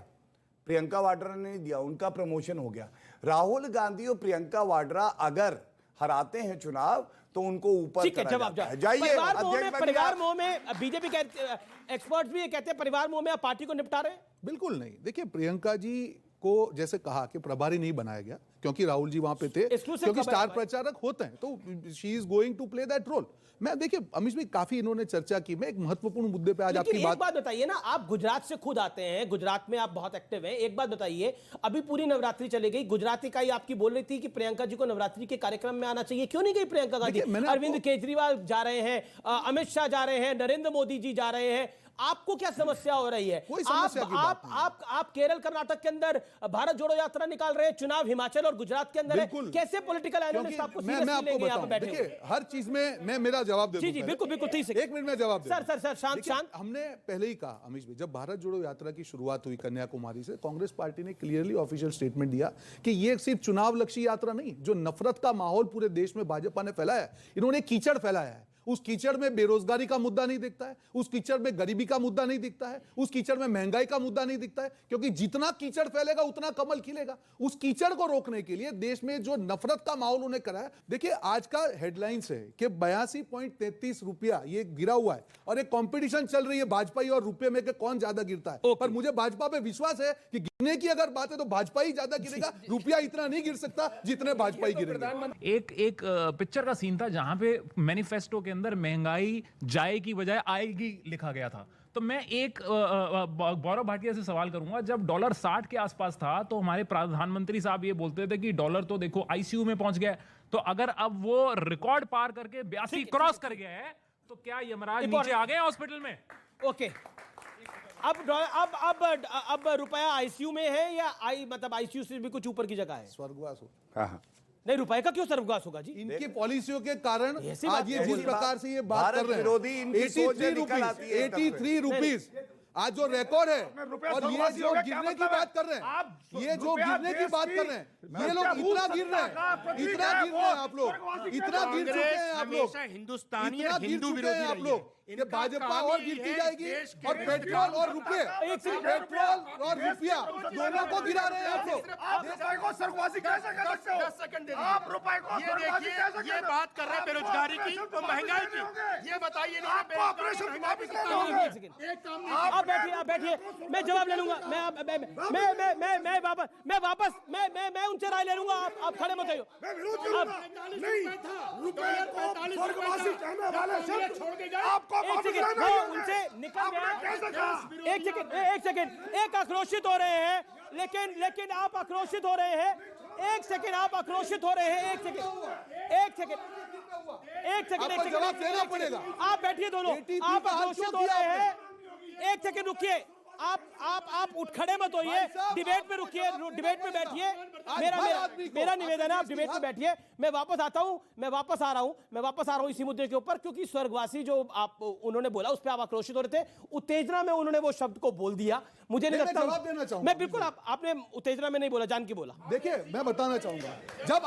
प्रियंका वाड्रा ने नहीं दिया, उनका प्रमोशन हो गया। राहुल गांधी और प्रियंका वाड्रा अगर हराते हैं चुनाव तो उनको ऊपर ठीक है, करा जवाब जाता है। जाइए। जाइए परिवार मोह में बीजेपी कहते, एक्सपर्ट्स भी ये कहते हैं परिवार मोह में आप पार्टी को निपटा रहे हैं। बिल्कुल नहीं। देखिए प्रियंका जी को जैसे कहा कि प्रभारी नहीं बनाया गया क्योंकि राहुल जी वहां पे थे, क्योंकि स्टार प्रचारक होते हैं, तो she is going to play that role. मैं देखिए अमिश भाई काफी इन्होंने चर्चा की। मैं एक महत्वपूर्ण मुद्दे पे आज आपकी बात बताइए ना, आप गुजरात से खुद आते हैं, गुजरात में आप बहुत एक्टिव हैं। एक बात बताइए, अभी पूरी नवरात्रि चली गई, गुजरात इकाई आपकी बोल रही थी कि प्रियंका जी को नवरात्रि के कार्यक्रम में आना चाहिए, क्यों नहीं गई प्रियंका गांधी? अरविंद केजरीवाल जा रहे हैं, अमित शाह जा रहे हैं, नरेंद्र मोदी जी जा रहे हैं, आपको क्या समस्या हो रही है? कोई समस्या की बात नहीं। आप केरल कर्नाटक के अंदर भारत जोड़ो यात्रा निकाल रहे हैं, चुनाव हिमाचल और गुजरात के अंदर है, कैसे पॉलिटिकल एनालिस्ट आपको मैं आपको बताऊं, देखिए हर चीज में मैं मेरा जवाब दे दूं। जी बिल्कुल बिल्कुल, 1 मिनट में जवाब दे। सर शांत। हमने पहले ही कहा अमिश भाई, जब भारत जोड़ो यात्रा की शुरुआत हुई कन्याकुमारी से, कांग्रेस पार्टी ने क्लियरली ऑफिशियल स्टेटमेंट दिया कि ये सिर्फ चुनाव लक्ष्य यात्रा नहीं, जो नफरत का माहौल पूरे देश में भाजपा ने फैलाया है, इन्होंने कीचड़ फैलाया है। उस कीचड़ में बेरोजगारी का मुद्दा नहीं दिखता है, उस कीचड़ में गरीबी का मुद्दा नहीं दिखता है, उस कीचड़ में महंगाई का मुद्दा नहीं दिखता है, क्योंकि जितना कीचड़ फैलेगा उतना कमल खिलेगा। उस कीचड़ को रोकने के लिए देश में जो नफरत का माहौल उन्हें कराया, देखिए आज का हेडलाइंस है कि 82.33 रुपया ये गिरा हुआ है और एक कंपटीशन चल रही है भाजपा और रुपये में कि कौन ज्यादा गिरता है। पर मुझे भाजपा पे विश्वास है कि गिरने की अगर बात है तो भाजपा ही ज्यादा गिरेगा, रुपया इतना नहीं गिर सकता जितने भाजपा ही गिरेंगे। एक पिक्चर का सीन था जहां पे मैनिफेस्टो के अंदर महंगाई जाए की बजाय आएगी लिखा गया था। तो मैं एक गौरव भाटिया से सवाल करूंगा, जब डॉलर 60 के आसपास था तो हमारे प्रधानमंत्री साहब ये बोलते थे कि डॉलर तो देखो आईसीयू में पहुंच गया है, तो अगर अब वो रिकॉर्ड पार करके 82 क्रॉस कर गया है तो क्या यमराज नीचे आ गए हॉस्पिटल में? ओके, अब रुपया आईसीयू में है या मतलब आईसीयू से भी कुछ ऊपर की जगह है? स्वर्गवास हो। हाँ। नहीं, रुपए का क्यों स्वर्गवास होगा जी? इनकी पॉलिसियों के कारण आज ये जिस प्रकार से ये बात कर रहे हैं, विरोधी इनकी सोच 83 रुपीज आज जो रिकॉर्ड है रुपया और ये स्वर्गवासी जो हो गया, क्या गिरने की मतलब है? बात कर रहे हैं, आप ये जो रुपया गिरने की देश बात की कर रहे हैं, ये लोग प्रभु इतना गिर रहे सत्ता का हैं, प्रतीक इतना है, गिर रहे हैं वो आप लोग, स्वर्गवासी इतना कहते गिर चुके हैं आप लोग, हमेशा हिंदुस्तानी इतना गिर चुके हैं आप लोग कि भाजपा और गिरती जाएगी और पेट्रोल और रुपये, पेट्रोल और रुपया दोनों को गिरा रहे हैं आप लोग। आप रुपए को स्वर्गवासी कैसे कह सकते हो? 10 सेकंड दे आप रुपए को ये स्वर्गवासी देखिए, कैसे ये कह बात कर रहे हैं बेरोजगारी की और महंगाई की। ये बताइए नहीं आपको ऑपरेशन महंगाई कितना कितना होगा? होगा? एक काम नहीं आप बैठिए, आप बैठिए, मैं जवाब ले लूंगा। मैं उनसे राय ले लूंगा। आप खड़े मत होइए। मैं विरोध करूंगा। नहीं, रुपए को स्वर्गवासी कहने वाले शब्द छोड़ के गए। आपको एक वापस सेकंड, लेना वो है। उनसे निकल आपने गया। कैसे कहा? एक सेकंड, एक आक्रोशित हो रहे हैं, लेकिन आप आक्रोशित हो रहे हैं। एक सेकंड, आप आक्रोशित हो रहे हैं। एक सेकंड, आपको जवाब देना पड़ेगा। आप बैठिए दोनों। ATP आप का हाल आक्रोशित क्यों हो किया रहे हैं। एक सेकंड रुकिए। आप उठ खड़े मत होइए, डिबेट में रुकिए, डिबेट में बैठिए। मेरा निवेदन है, आप डिबेट में बैठिए। मैं वापस आ रहा हूं इसी मुद्दे के ऊपर, क्योंकि स्वर्गवासी जो आप उन्होंने बोला उस पर आप आक्रोशित हो रहे थे। उत्तेजना में उन्होंने वो शब्द को बोल दिया। मुझे नहीं लगता, जवाब देना चाहूंगा। मैं बिल्कुल, आपने उत्तेजना में नहीं बोला, जान के बोला। देखिए, मैं बताना चाहूंगा, जब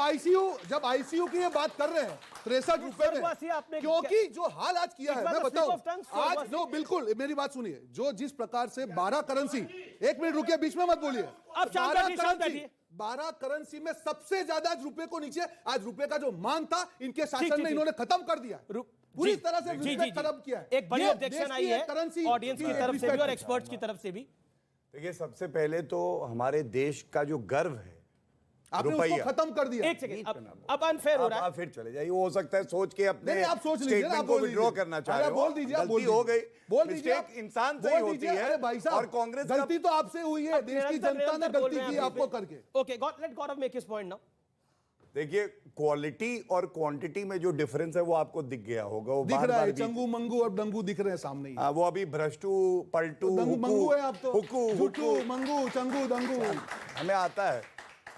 आईसीयू की ये बात कर रहे हैं 63 रुपए स्वर्गवासी में, आपने क्योंकि जो हाल आज किया है, मैं बताऊं आज, स्वर्गवासी। नो बिल्कुल मेरी बात सुनिए, जो जिस प्रकार से 12 करेंसी, एक मिनट रुकिए, बीच में मत बोलिए। अब शांत बैठिए। 12 करेंसी में सबसे ज्यादा आज रुपए को नीचे, आज रुपए का जो मान था इनके शासन ठीक, में इन्होंने खत्म कर दिया, पूरी तरह से रिस्पेक्ट खत्म किया है। एक बड़ी ये ऑब्जेक्शन देश आई की है एक करेंसी ऑडियंस की तरफ से भी और एक्सपर्ट्स की तरफ से भी। देखिए, सबसे पहले तो हमारे देश का जो गर्व है, आपने उसको रुपया खत्म कर दिया। एक सेकंड, अब अनफेयर हो रहा है। आप फिर चले जाइए, हो सकता है सोच के अपने नहीं, आप सोच लीजिए ना, स्टेटमेंट आप को बोल विड्रॉ दीजिए। करना चाह अरे रहे हो। बोल दीजिए, आप बोल गलती हो गई, बोल दीजिए, मिस्टेक इंसान से ही बोल होती दीजिए। है। अरे भाई साहब, और कांग्रेस का गलती तो आपसे हुई है, देश की जनता ने गलती की आपको करके। ओके, लेट गौरव मेक हिज पॉइंट नाउ। देखिए, क्वालिटी और क्वांटिटी में जो डिफरेंस है वो आपको दिख गया होगा। वो दिख बार रहा बार है, भी- चंगू मंगू और डंगू दिख रहे हैं सामने ही। वो अभी भ्रष्टू पलटू दंगू मंगू है आप तो, हुकू झूठू मंगू चंगू दंगू। हमें आता है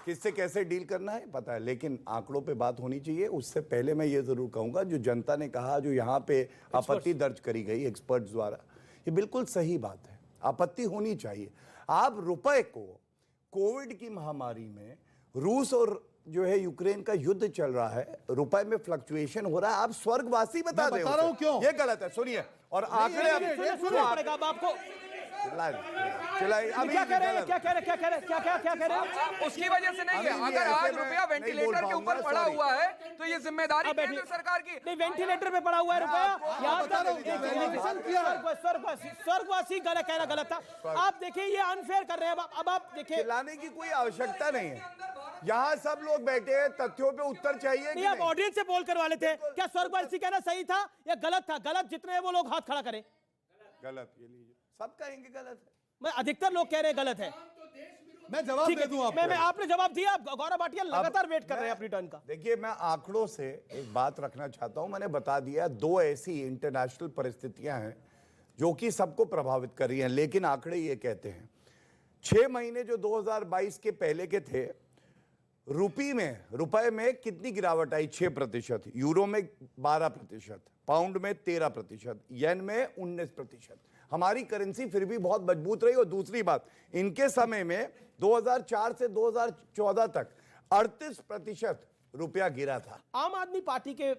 किससे कैसे डील करना है, पता है, लेकिन आंकड़ों पे बात होनी चाहिए। उससे पहले मैं ये जरूर कहूंगा, जो जनता ने कहा, जो यहाँ पे आपत्ति दर्ज करी गई एक्सपर्ट्स द्वारा, ये बिल्कुल सही बात है, आपत्ति होनी चाहिए। आप रुपए को कोविड की महामारी में, रूस और जो है यूक्रेन का युद्ध चल रहा है, रुपए में फ्लक्चुएशन हो रहा है, आप स्वर्गवासी बता मैं रहे बता रहा हूं हो। क्यों? ये गलत है, सुनिए। और आंकड़े सुनना पड़ेगा अब आपको। क्या कह रहे हैं? उसकी वजह से नहीं है। अभी अगर ऐसे आज मैं रुपया नहीं बोल वेंटिलेटर के पाऊंगा, ऊपर पड़ा sorry। हुआ है तो ये जिम्मेदारी केंद्र सरकार की। नहीं, वेंटिलेटर पे पड़ा हुआ है रुपया। यहाँ स्वर्गवासी गलत कहना गलत था। आप देखिए, ये अनफेयर कर रहे हैं। अब आप देखिए, चिल्लाने की कोई आवश्यकता नहीं है। यहाँ सब लोग बैठे हैं, तथ्यों पे उत्तर चाहिए कि नहीं, आप नहीं? ऑडियंस से बोल कर वाले थे। क्या स्वर्गवासी कहना सही था या गलत था? गलत जितने हैं वो लोग हाथ खड़ा करें। गलत, ये लीजिए, सब कहेंगे गलत है। मैं अधिकतर लोग कह रहे हैं गलत है। मैं जवाब ठीक दे है, दूं आपको। मैं आपने जवाब दिया। गौरव भाटिया लगातार वेट कर रहे हैं अपनी टर्न का। देखिए, मैं आंकड़ों से एक बात रखना चाहता हूं। मैंने बता दिया, दो ऐसी इंटरनेशनल परिस्थितियां हैं जो कि सबको प्रभावित कर रही हैं, लेकिन आंकड़े ये कहते हैं 6 महीने जो 2022 के पहले के थे, रुपए में कितनी गिरावट आई? 6%, यूरो में 12%, पाउंड में 13%, येन में 19%। हमारी करेंसी फिर भी बहुत मजबूत रही। और दूसरी बात, इनके समय में 2004 से 2014 तक 38% रुपया गिरा था। आम आदमी पार्टी के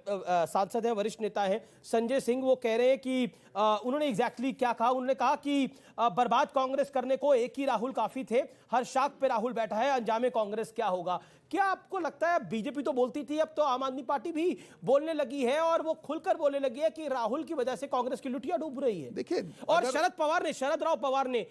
सांसद हैं, वरिष्ठ नेता हैं संजय सिंह, वो कह रहे हैं कि उन्होंने एग्जैक्टली क्या कहा। उन्होंने कहा कि बर्बाद कांग्रेस करने को एक ही राहुल काफी थे, हर शाख पे राहुल बैठा है, अंजामे कांग्रेस क्या होगा। क्या आपको लगता है, बीजेपी तो बोलती थी, अब तो आम आदमी पार्टी भी बोलने लगी है और वो खुलकर बोलने लगी है कि राहुल की वजह से कांग्रेस की लुटिया डूब रही है। देखिए, और शरद राव पवार ने,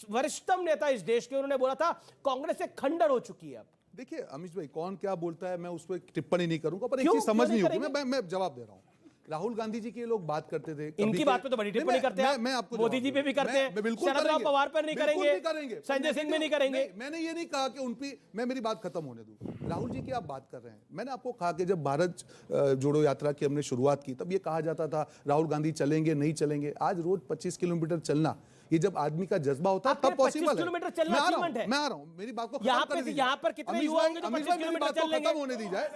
वरिष्ठतम नेता इस देश के, उन्होंने बोला था कांग्रेस एक खंडर हो चुकी है। अब देखिए अमीश भाई, कौन क्या बोलता है मैं उस पर टिप्पणी नहीं करूंगा, पर एक क्यों? चीज समझ क्यों नहीं नहीं होगी। मैं जवाब दे रहा हूं। राहुल गांधी जी की ये लोग बात करते थे, इनकी बात पे तो बड़ी टिप्पणी करते हैं। मैं आपको मोदी जी पे भी करते हैं, शरद राव पवार पर नहीं करेंगे, संजय सिंह में नहीं करेंगे। मैंने ये नहीं कहा कि उन पे, मैं मेरी बात खत्म होने दूं। राहुल जी की आप बात कर रहे हैं, मैंने आपको कहा कि जब भारत जोड़ो यात्रा की हमने शुरुआत की, तब ये कहा जाता था राहुल गांधी चलेंगे नहीं चलेंगे। आज रोज 25 किलोमीटर चलना ये जब आदमी का जज्बा होता है आपके तब पॉसिबल 25 है। किलोमीटर चलना मैं आ रहा achievement है। हूं, मैं आ रहा हूं, मेरी बात को यहाँ खत्म पे- करने दीजिए। यहाँ पर कितने अमीश युवा भाई, होंगे जो अमीश 25 भाई, मेरी किलोमीटर बात को चल लेंगे? खत्म होने दी जाए।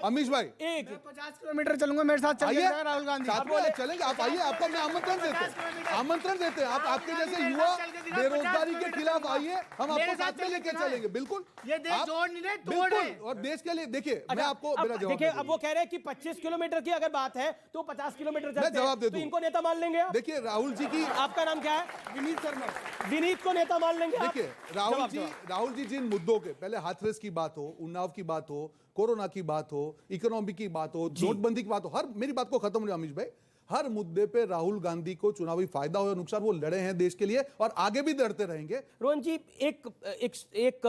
अमीश भाई एक 50 किलोमीटर चलूंगा, मेरे साथ चल आइए, जाएगा राहुल गांधी। साथ में चलेंगे, आप आइए, आपको मैं आमंत्रण देते हैं, आमंत्रण देते हैं। आप आपके जैसे युवा बेरोजगारी के खिलाफ आइए, हम आपको साथ में लेके चलेंगे। बिल्कुल, ये देश आप- जोड़ नहीं रहे, तोड़ बिल्कुल, रहे। और देश के लिए देखिए, मैं अच्छा, आपको अब मेरा जवाब देखिए, दे अब वो कह रहे हैं कि 25 किलोमीटर की अगर बात है तो 50 किलोमीटर चलते जवाब दे हैं, तो दूं। इनको नेता मान लेंगे आप? देखिए राहुल जी की, आपका नाम क्या है? विनीत शर्मा। विनीत को नेता मान लेंगे आप? देखिए राहुल जी जिन मुद्दों के, पहले हाथरस की बात हो, उन्नाव की बात हो, कोरोना की बात हो, इकोनॉमी की बात हो, नोटबंदी की बात हो, हर, मेरी बात को खत्म नहीं अमीश भाई, हर मुद्दे पे राहुल गांधी को चुनावी फायदा हो या नुकसान, वो लड़े हैं देश के लिए और आगे भी लड़ते रहेंगे। रोहन जी, एक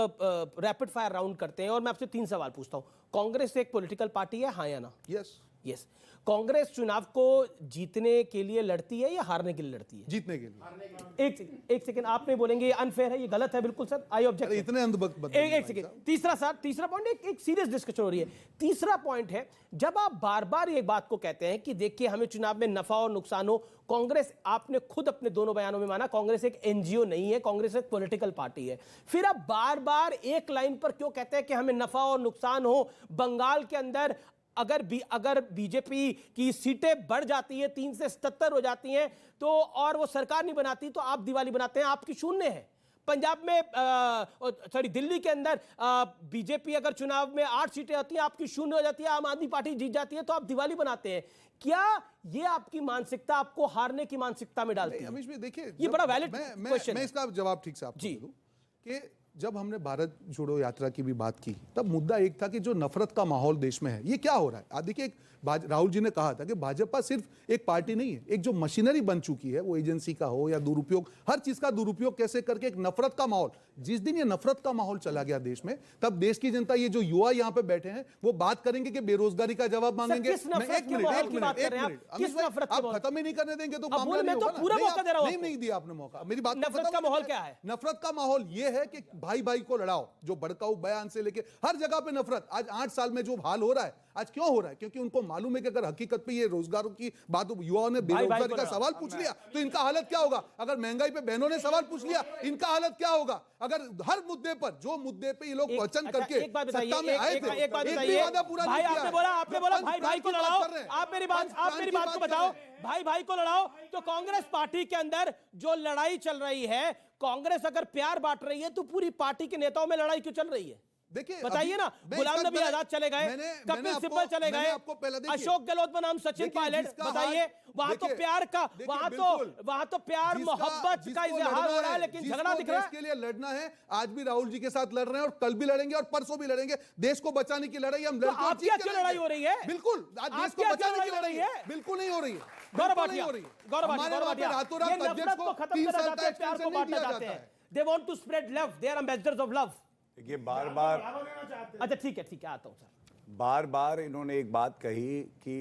रैपिड फायर राउंड करते हैं और मैं आपसे 3 सवाल पूछता हूं। कांग्रेस एक पॉलिटिकल पार्टी है, हाँ या ना? Yes, yes. कांग्रेस चुनाव को जीतने के लिए लड़ती है या हारने के लिए लड़ती है? जीतने के लिए। एक सेकंड, आप नहीं बोलेंगे ये अनफेयर है, ये गलत है, बिल्कुल सर, आई ऑब्जेक्ट। इतने अंधभक्त एक सेकंड, तीसरा पॉइंट, एक सीरियस डिस्कशन हो रही है। तीसरा पॉइंट है, जब आप बार बार ये बात को कहते हैं कि देखिए हमें चुनाव में नफा और नुकसान हो, कांग्रेस, आपने खुद अपने दोनों बयानों में माना कांग्रेस एक एनजीओ नहीं है, कांग्रेस एक पॉलिटिकल पार्टी है, फिर आप बार बार एक लाइन पर क्यों कहते हैं कि हमें नफा और नुकसान हो? बंगाल के अंदर अगर बीजेपी की सीटें बढ़ जाती है, 3 से 77 हो जाती हैं, तो और वो सरकार नहीं बनाती, तो आप दिवाली बनाते हैं, आपकी शून्य है। पंजाब में दिल्ली के अंदर बीजेपी अगर चुनाव में 8 सीटें आती हैं, आपकी शून्य हो जाती है, आम आदमी पार्टी जीत जाती है, तो आप दिवाली बनाते हैं। क्या ये आपकी मानसिकता आपको हारने की मानसिकता में डालती है? अमीश भाई देखिए, ये बड़ा वैलिड क्वेश्चन मैं इसका जवाब ठीक से आपको दे दूं कि जब हमने भारत जोड़ो यात्रा की भी बात की, तब मुद्दा एक था कि जो नफरत का माहौल देश में है, ये क्या हो रहा है? आप देखिए, राहुल जी ने कहा था कि भाजपा सिर्फ एक पार्टी नहीं है, एक जो मशीनरी बन चुकी है, वो एजेंसी का हो या दुरुपयोग, हर चीज का दुरुपयोग कैसे करके एक नफरत का माहौल, जिस दिन ये नफरत का माहौल चला गया देश में, तब देश की जनता, ये जो युवा यहाँ पे बैठे हैं, वो बात करेंगे कि बेरोजगारी का जवाब मांगेंगे। किस नफरत के माहौल की बात कर रहे हैं आप? किस नफरत के आप माहौल? खत्म ही नहीं करने देंगे तो अब मामला नहीं मैं तो होगा ना। पूरा मौका दे रहा हूं नहीं, आपको। नहीं दिया आपने मौका, मेरी बात नफरत खत्म का होने माहौल दीजिए। क्या है? नफरत का माहौल ये है कि भाई भाई को लड़ाओ, जो भड़काऊ बयान से लेके हर जगह पे नफरत। आज 8 साल में जो हाल हो रहा है, आज क्यों हो रहा है? क्योंकि उनको मालूम है कि अगर हकीकत पे ये रोजगारों की बात, युवाओं ने बेरोजगारी का सवाल पूछ लिया तो इनका हालत क्या होगा? अगर महंगाई पे बहनों ने सवाल पूछ लिया, इनका हालत क्या होगा? अगर हर मुद्दे पर, जो मुद्दे पे ये लोग वचन करके एक बात बताइए, सत्ता में आए थे, एक बात भी बताइए वादा पूरा भाई, नहीं किया आपने है। बोला जो भाई भाई को पंच प्राण की लड़ाओ, बात कर रहे हैं, आप मेरी बात को कर बताओ, रहे हैं। भाई भाई को लड़ाओ, तो कांग्रेस पार्टी के अंदर जो लड़ाई चल रही है, कांग्रेस अगर प्यार बांट रही है तो पूरी पार्टी के नेताओं में लड़ाई क्यों चल रही है? देखिए बताइए ना, गुलाम नबी आजाद चले गए, कपिल सिब्बल चले गए, अशोक गहलोत बनाम सचिन पायलट, बताइए वहां तो प्यार का, वहां तो प्यार मोहब्बत का इजहार हो रहा है, लेकिन झगड़ा दिख रहा है। देश के लिए लड़ना है, आज भी राहुल जी के साथ लड़ रहे हैं और कल भी लड़ेंगे और परसों भी लड़ेंगे। देश को बचाने की लड़ाई हम लड़के आपकी क्यों लड़ाई हो रही है? बिल्कुल, आज देश को बचाने की लड़ाई है, बिल्कुल नहीं हो रही है। गौरव भाटिया, रातों रात नफरत को खत्म करना चाहते हैं, प्यार को बांटना चाहते हैं। They want to spread love. They are ambassadors of love. देखिए, बार बार, अच्छा ठीक है, आता हूं सर। बार बार इन्होंने एक बात कही कि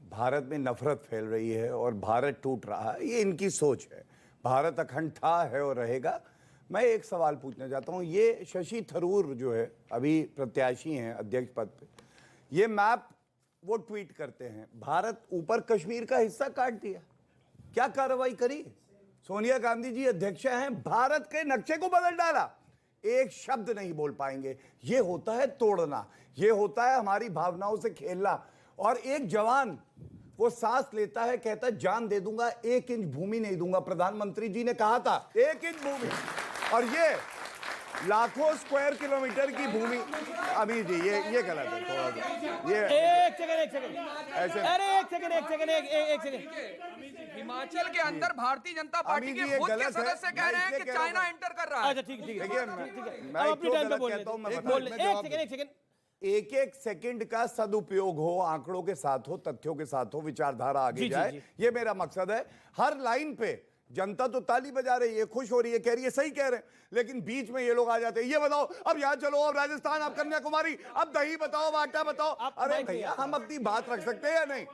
भारत में नफरत फैल रही है और भारत टूट रहा है। ये इनकी सोच है। भारत अखंड था, है और रहेगा। मैं एक सवाल पूछना चाहता हूँ, ये शशि थरूर जो है अभी प्रत्याशी हैं अध्यक्ष पद पे, ये मैप वो ट्वीट करते हैं, भारत ऊपर कश्मीर का हिस्सा काट दिया, क्या कार्रवाई करी? सोनिया गांधी जी अध्यक्ष हैं, भारत के नक्शे को बदल डाला, एक शब्द नहीं बोल पाएंगे। ये होता है तोड़ना, ये होता है हमारी भावनाओं से खेलना। और एक जवान वो सांस लेता है, कहता है जान दे दूंगा, 1 इंच भूमि नहीं दूंगा। प्रधानमंत्री जी ने कहा था 1 इंच भूमि, और ये लाखों स्क्वायर किलोमीटर की भूमि। अमीर जी ये गलत है थोड़ा सा। ये एक सेकंड ऐसे, अरे एक सेकंड। हिमाचल के अंदर भारतीय जनता पार्टी अमीर के जी, ये खुद के गलत है। सदस्य कह रहे हैं कि चाइना एंटर कर रहा है। अच्छा ठीक है, देखिए, मैं अब अपनी क्यों टाइम पे गलत बोल कहता हूं, मैं एक बता सेकंड। एक सेकंड का सदुपयोग हो, आंकड़ों के साथ हो, तथ्यों के साथ हो, विचारधारा आगे जाए, ये मेरा मकसद है। हर लाइन पे जनता तो ताली बजा रही है, खुश हो रही है, कह रही है सही कह रहे हैं, लेकिन बीच में ये लोग आ जाते हैं, ये बताओ अब यहाँ चलो, अब राजस्थान, अब कन्याकुमारी, अब दही बताओ, आटा बताओ। अरे भैया, हम अपनी बात रख सकते हैं या नहीं?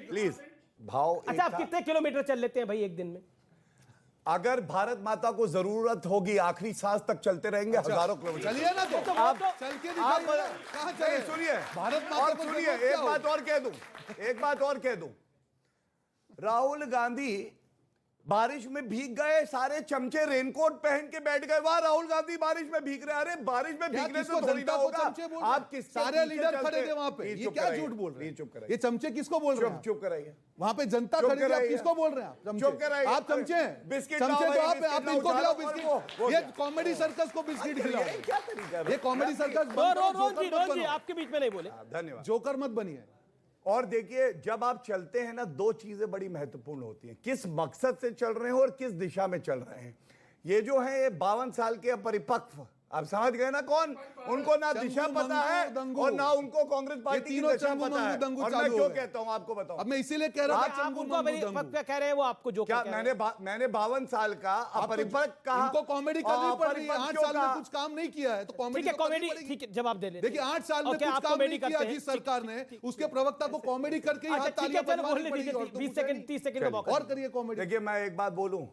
प्लीज भाव। अच्छा, आप कितने किलोमीटर चल लेते हैं भाई एक दिन में? अगर भारत माता को जरूरत होगी, आखिरी सांस तक चलते रहेंगे, हजारों किलोमीटर। चलिए ना, तो आप चल के आप कहां चले? सुनिए, भारत माता और को सुनिए, जरूरत एक क्या बात और कह दूं, राहुल गांधी बारिश में भीग गए सारे चमचे, रेनकोट पहन के बैठ गए, वाह राहुल गांधी बारिश में भीग रहे। अरे बारिश में भीगने से थोड़ी ना होगा। आप किस सारे लीडर खड़े थे वहां पे, ये क्या झूठ बोल रहे हैं? ये चमचे किसको बोल रहे हैं? चुप कराइए। वहां पे जनता खड़ी है, आप किसको बोल रहे हैं? चुप कराइए। आप चमचे हैं, बिस्किट चमचे तो आप इनको खिलाओ वो बिस्किट। ये कॉमेडी सर्कस को बिस्किट खिलाओ। क्या तरीका है? ये कॉमेडी सर्कस रोहन जी आपके बीच में नहीं बोले, धन्यवाद। जोकर मत बनिए। और देखिए जब आप चलते हैं ना, दो चीजें बड़ी महत्वपूर्ण होती हैं, किस मकसद से चल रहे हैं और किस दिशा में चल रहे हैं। ये जो है ये 52 साल के अपरिपक्व, आप समझ गए ना कौन? उनको ना दिशा पता है और ना उनको कांग्रेस पार्टी की दिशा पता है। और मैं क्यों कहता हूं आपको बताऊं। अब मैं इसीलिए कह रहा था, आप उनको कह रहे हैं, वो आपको जो क्या मैंने 52 साल का अपरिपक्व कहा। इनको कॉमेडी करनी पड़ रही है, 8 साल में कुछ काम नहीं किया है तो कॉमेडी। कॉमेडी ठीक है, जवाब दे लेते। देखिए 8 साल में कुछ काम नहीं किया जिस सरकार ने, उसके प्रवक्ता को कॉमेडी करके 20 सेकंड 30 सेकंड और करिए कॉमेडी। देखिए मैं एक बात बोलूं,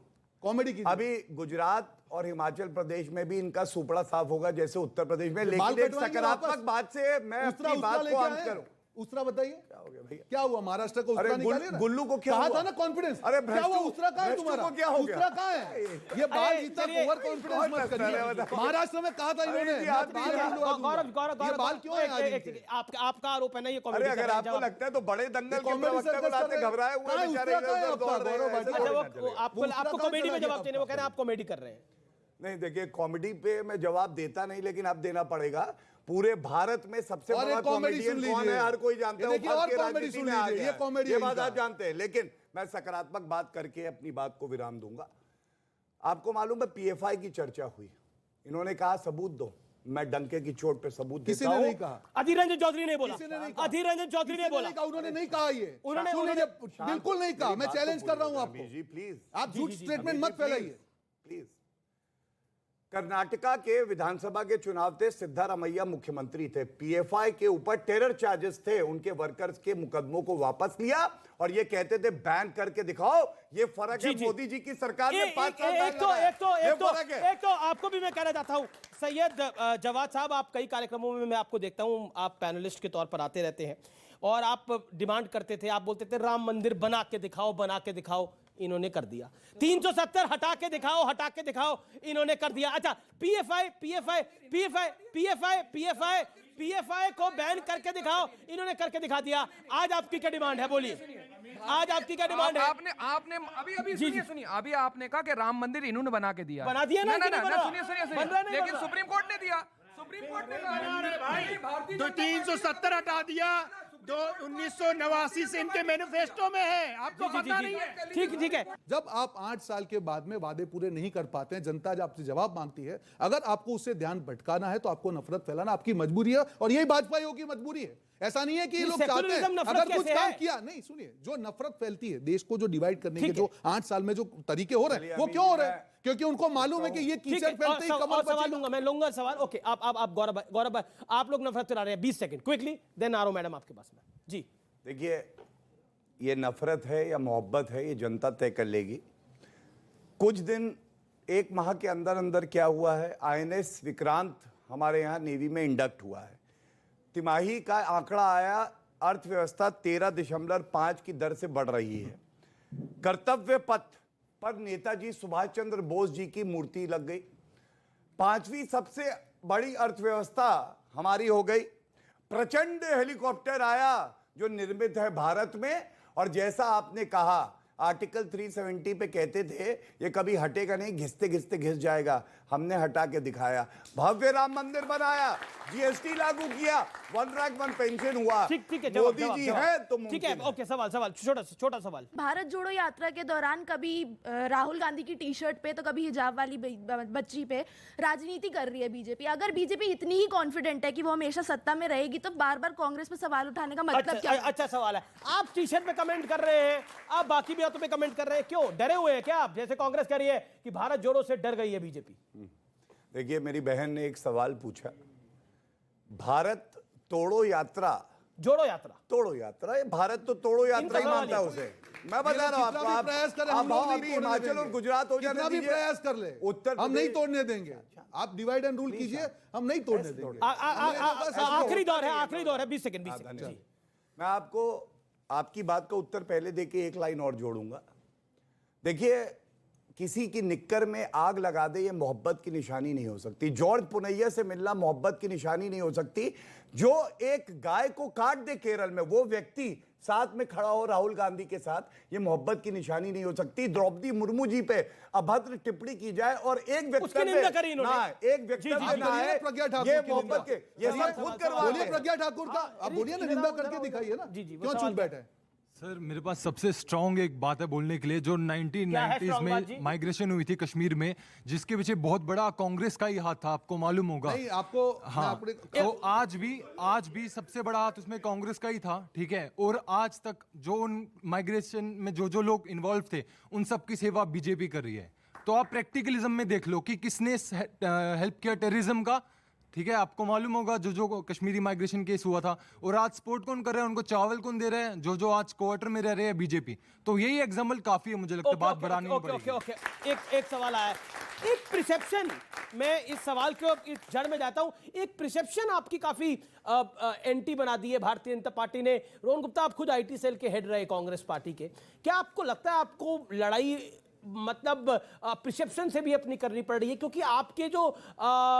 कॉमेडी की अभी गुजरात और हिमाचल प्रदेश में भी इनका सुपड़ा साफ होगा जैसे उत्तर प्रदेश में। लेकिन एक सकारात्मक बात से मैं अपनी बात को अंत करूं। उसरा बताइए क्या हो गया भैया? क्या हुआ महाराष्ट्र को? अरे गुल्लू को क्या कहा था ना कॉन्फिडेंस? अरे क्या हुआ? उसरा कहाँ है तुम्हारा? क्या हो गया? उसरा कहाँ है? ये बात इतना ओवर कॉन्फिडेंस मत करिए। महाराष्ट्र में कहा था इन्होंने, गौरव बाल क्यों है? आपका आरोप है ना ये कॉमेडी। अगर आपको लगता है तो बड़े दंगल के प्रवक्ता को लाते घबराए हुए बेचारे आपको कॉमेडी में जवाब देने, वो कह रहे हैं आप कॉमेडी कर रहे हैं। नहीं देखिए कॉमेडी पे मैं जवाब देता नहीं, लेकिन अब देना पड़ेगा। पूरे भारत में सबसे बड़ा कॉमेडियन कौन है हर कोई जानता है। ये बात आप जानते हैं, लेकिन मैं सकारात्मक बात करके अपनी बात को विराम दूंगा। आपको मालूम है पीएफआई की चर्चा हुई, इन्होंने कहा सबूत दो, मैं डंके की चोट पे सबूत देता हूं। नहीं कहा, अधीर रंजन चौधरी ने बोला, अधीर रंजन चौधरी ने बोला, उन्होंने नहीं कहा, ये उन्होंने बिल्कुल नहीं कहा। मैं चैलेंज कर रहा हूं आपको, जी प्लीज आप झूठ स्टेटमेंट मत फैलाइए प्लीज। कर्नाटका के विधानसभा के चुनाव थे, सिद्धारमैया मुख्यमंत्री थे, पीएफआई के ऊपर टेरर चार्जेस थे, उनके वर्कर्स के मुकदमों को वापस लिया और ये कहते थे बैन करके दिखाओ। ये फर्क है मोदी जी की सरकार में 5 साल एक तो आपको भी मैं कहना चाहता हूं, सैयद जवाद साहब, आप कई कार्यक्रमों में मैं आपको देखता हूं, आप पैनलिस्ट के तौर पर आते रहते हैं और आप डिमांड करते थे, आप बोलते थे राम मंदिर बना के दिखाओ, बना के दिखाओ। इन्होंने कर दिया। 370 हटा के दिखाओ, हटा के दिखाओ, इन्होंने कर दिया। अच्छा पीएफआई को बैन करके दिखाओ, इन्होंने करके दिखा दिया। आज आपकी क्या डिमांड है, बोलिए आज आपकी क्या डिमांड है? आपने अभी सुनिए, अभी आपने कहा कि राम मंदिर इन्होंने बना के दिया, बना दिया ना? सुनिए, लेकिन सुप्रीम कोर्ट ने दिया, सुप्रीम कोर्ट ने कहा तो 370 हटा दिया, 1989 से इनके मैनिफेस्टो में है, आपको पता नहीं है? ठीक है। जब आप 8 साल के बाद में वादे पूरे नहीं कर पाते हैं, जनता जब आपसे जवाब मांगती है, अगर आपको उससे ध्यान भटकाना है तो आपको नफरत फैलाना आपकी मजबूरी है, और यही भाजपाइयों की मजबूरी है। ऐसा नहीं है कि ये लोग चाहते हैं अगर कुछ काम किया, नहीं सुनिए, जो नफरत फैलती है देश को, जो डिवाइड करने के जो 8 साल में जो तरीके हो रहे हैं, वो क्यों हो रहे हैं? क्योंकि उनको मालूम है कि ये कीचड़ फैलते ही कमर सवाल लूंगा, मैं लूंगा सवाल। ओके, आप गौरव भाई, आप लोग नफरत फैला रहे हैं, 20 सेकंड क्विकली, देन आरो मैडम आपके पास में। जी देखिए, ये नफरत है या मोहब्बत है, ये जनता तय कर लेगी। कुछ दिन, 1 माह के अंदर अंदर क्या हुआ है, आईएनएस विक्रांत हमारे यहाँ नेवी में इंडक्ट हुआ है। तिमाही का आंकड़ा आया, अर्थव्यवस्था 13.5 की दर से बढ़ रही है। कर्तव्य पथ पर नेताजी सुभाष चंद्र बोस जी की मूर्ति लग गई। 5वीं सबसे बड़ी अर्थव्यवस्था हमारी हो गई। प्रचंड हेलीकॉप्टर आया जो निर्मित है भारत में, और जैसा आपने कहा आर्टिकल 370 पे कहते थे ये कभी हटेगा नहीं, घिसते घिसते घिस जाएगा, हमने हटा के दिखाया। भव्य राम मंदिर बनाया, जीएसटी लागू किया, 1 लाख 1 पेंशन हुआ। ठीक है, मोदी जी है तो ठीक है। ओके, सवाल छोटा सवाल। भारत जोड़ो यात्रा के दौरान कभी राहुल गांधी की टी शर्ट पे तो कभी हिजाब वाली बच्ची पे राजनीति कर रही है बीजेपी। अगर बीजेपी इतनी ही कॉन्फिडेंट है कि वो हमेशा सत्ता में रहेगी तो बार बार कांग्रेस पे सवाल उठाने का मतलब क्या? अच्छा सवाल है। आप टी शर्ट पे कमेंट कर रहे हैं, आप बाकी भी पे कमेंट कर रहे हैं, क्यों डरे हुए हैं क्या आप? जैसे कांग्रेस कह रही है कि भारत जोड़ो से डर गई है बीजेपी। देखिए, मेरी बहन ने एक सवाल पूछा, भारत तोड़ो यात्रा, जोड़ो यात्रा, तोड़ो यात्रा, ये भारत तो तोड़ो यात्रा ही मानता है उसे। मैं बता रहा हूं आपको, आप अभी हिमाचल और गुजरात हो जाने दीजिए, प्रयास कर ले, उत्तर हम नहीं तोड़ने देंगे। आप डिवाइड एंड रूल कीजिए, हम नहीं तोड़ने देंगे। आखिरी दौर है 20 सेकंड। मैं आपको आपकी बात का उत्तर पहले देके एक लाइन और जोड़ूंगा। देखिए, किसी की निक्कर में आग लगा दे, ये मोहब्बत की निशानी नहीं हो सकती। जॉर्ज पुनैया से मिलना मोहब्बत की निशानी नहीं हो सकती। जो एक गाय को काट दे केरल में, वो व्यक्ति साथ में खड़ा हो राहुल गांधी के साथ, ये मोहब्बत की निशानी नहीं हो सकती। द्रौपदी मुर्मू जी पे अभद्र टिप्पणी की जाए और एक वक्तव्य ना, एक वक्तव्य ना है, ये मोहब्बत के, ये सब खुद करवा बोलिए प्रज्ञा ठाकुर का, आप बोलिए ना, निंदा करके दिखाइए ना, क्यों चुप बैठे हैं? सर मेरे पास सबसे स्ट्रॉन्ग एक बात है बोलने के लिए, जो 1990s में माइग्रेशन हुई थी कश्मीर में, जिसके पीछे बहुत बड़ा कांग्रेस का ही हाथ था, आपको मालूम होगा। नहीं, आपको हाँ, तो आज भी सबसे बड़ा हाथ उसमें कांग्रेस का ही था, ठीक है। और आज तक जो उन माइग्रेशन में जो लोग इन्वॉल्व थे, उन सब की सेवा बीजेपी कर रही है। तो आप प्रैक्टिकलिज्म में देख लो कि किसने हेल्प किया टेररिज्म का, ठीक है। आपको मालूम होगा जो कश्मीरी माइग्रेशन केस हुआ था, और आज सपोर्ट कौन कर रहा है, उनको चावल कौन दे रहे हैं, जो आज क्वार्टर में रह रहे हैं बीजेपी। तो यही एग्जाम्पल काफी है, मुझे लगता है बात बढ़ानी नहीं पड़ेगी। एक सवाल आया, एक प्रिसेप्शन, मैं इस सवाल को इस जड़ में जाता हूं। एक प्रिसेप्शन आपकी काफी एंटी बना दी है भारतीय जनता पार्टी ने। रोहन गुप्ता, आप खुद आईटी सेल के हेड रहे कांग्रेस पार्टी के, क्या आपको लगता है आपको लड़ाई मतलब प्रिसेप्शन से भी अपनी करनी पड़ रही है? क्योंकि आपके जो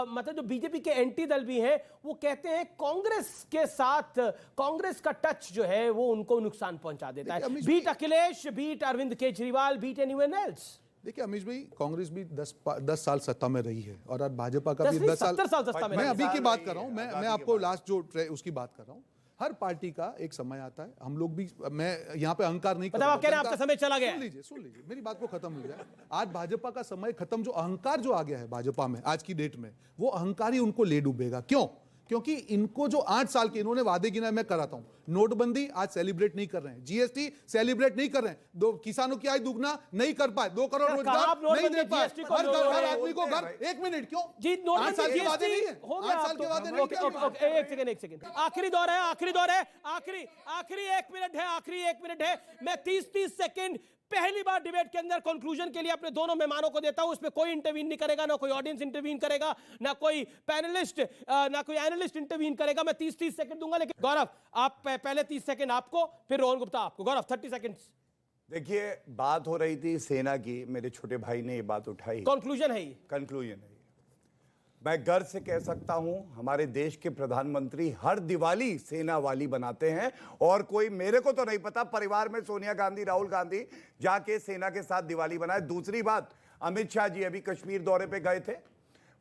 मतलब जो बीजेपी के एंटी दल भी हैं, वो कहते हैं कांग्रेस के साथ कांग्रेस का टच जो है वो उनको नुकसान पहुंचा देता है। Beat Akhilesh, beat Arvind Kejriwal, beat anyone else. देखिए अमीश भाई, कांग्रेस भी 10 साल सत्ता में रही है, और आज भाजपा का भी 10 साल सत्ता में। मैं अभी की बात कर रहा हूं, मैं आपको लास्ट जो उसकी बात कर रहा हूं। हर पार्टी का एक समय आता है, हम लोग भी, मैं यहाँ पे अहंकार नहीं कर रहा हूं, आप कह रहे हैं आपका समय चला गया। सुन लीजिए मेरी बात को खत्म हो जाए। आज भाजपा का समय खत्म, जो अहंकार जो आ गया है भाजपा में आज की डेट में, वो अहंकार ही उनको ले डूबेगा। क्यों? क्योंकि इनको जो 8 साल के इन्होंने वादे गिनाए, मैं कराता हूं। नोटबंदी आज सेलिब्रेट नहीं कर रहे हैं, जीएसटी सेलिब्रेट नहीं कर रहे हैं, 2 किसानों की आय दुगना नहीं कर पाए, 2 करोड़ रोजगार नहीं दे पाए, हर आदमी को घर। 1 मिनट, क्यों जी 8 साल के वादे नहीं है? 8 साल के वादे नहीं है। एक सेकंड, आखिरी दौर है, आखिरी 1 मिनट है। मैं 30 सेकंड पहली बार डिबेट के अंदर कंक्लूजन के लिए अपने दोनों मेहमानों को देता हूं। इसमें कोई इंटरवीन नहीं करेगा, ना कोई ऑडियंस इंटरवीन करेगा, ना कोई पैनलिस्ट, ना कोई एनालिस्ट इंटरवीन करेगा। मैं 30 सेकंड दूंगा, लेकिन गौरव आप पहले 30 सेकंड आपको, फिर रोहन गुप्ता आपको। गौरव 30 सेकंड्स। देखिए, बात हो रही थी सेना की, मेरे छोटे भाई ने ये बात उठाई, कंक्लूजन है ये, कंक्लूजन है। मैं गर्व से कह सकता हूं, हमारे देश के प्रधानमंत्री हर दिवाली सेना वाली बनाते हैं, और कोई, मेरे को तो नहीं पता परिवार में सोनिया गांधी, राहुल गांधी जाके सेना के साथ दिवाली बनाए। दूसरी बात, अमित शाह जी अभी कश्मीर दौरे पे गए थे,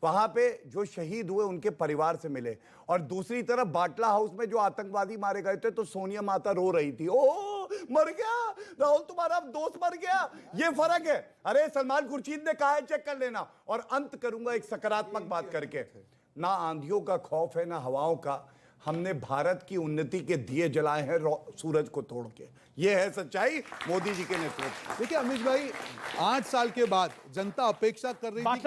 वहां पे जो शहीद हुए उनके परिवार से मिले, और दूसरी तरफ बाटला हाउस में जो आतंकवादी मारे गए थे, तो सोनिया माता रो रही थी, ओ मर गया राहुल, तुम्हारा दोस्त मर गया। ये फर्क है। अरे सलमान खुर्शीद ने कहा है, चेक कर लेना। और अंत करूंगा एक सकारात्मक बात करके, ना आंधियों का खौफ है, ना हवाओं का। हमने भारत की उन्नति के दिए जलाए हैं सूरज को तोड़ के। ये है सच्चाई मोदी जी के नेतृत्व। देखिए अमीश भाई, 8 साल के बाद जनता अपेक्षा कर रही थी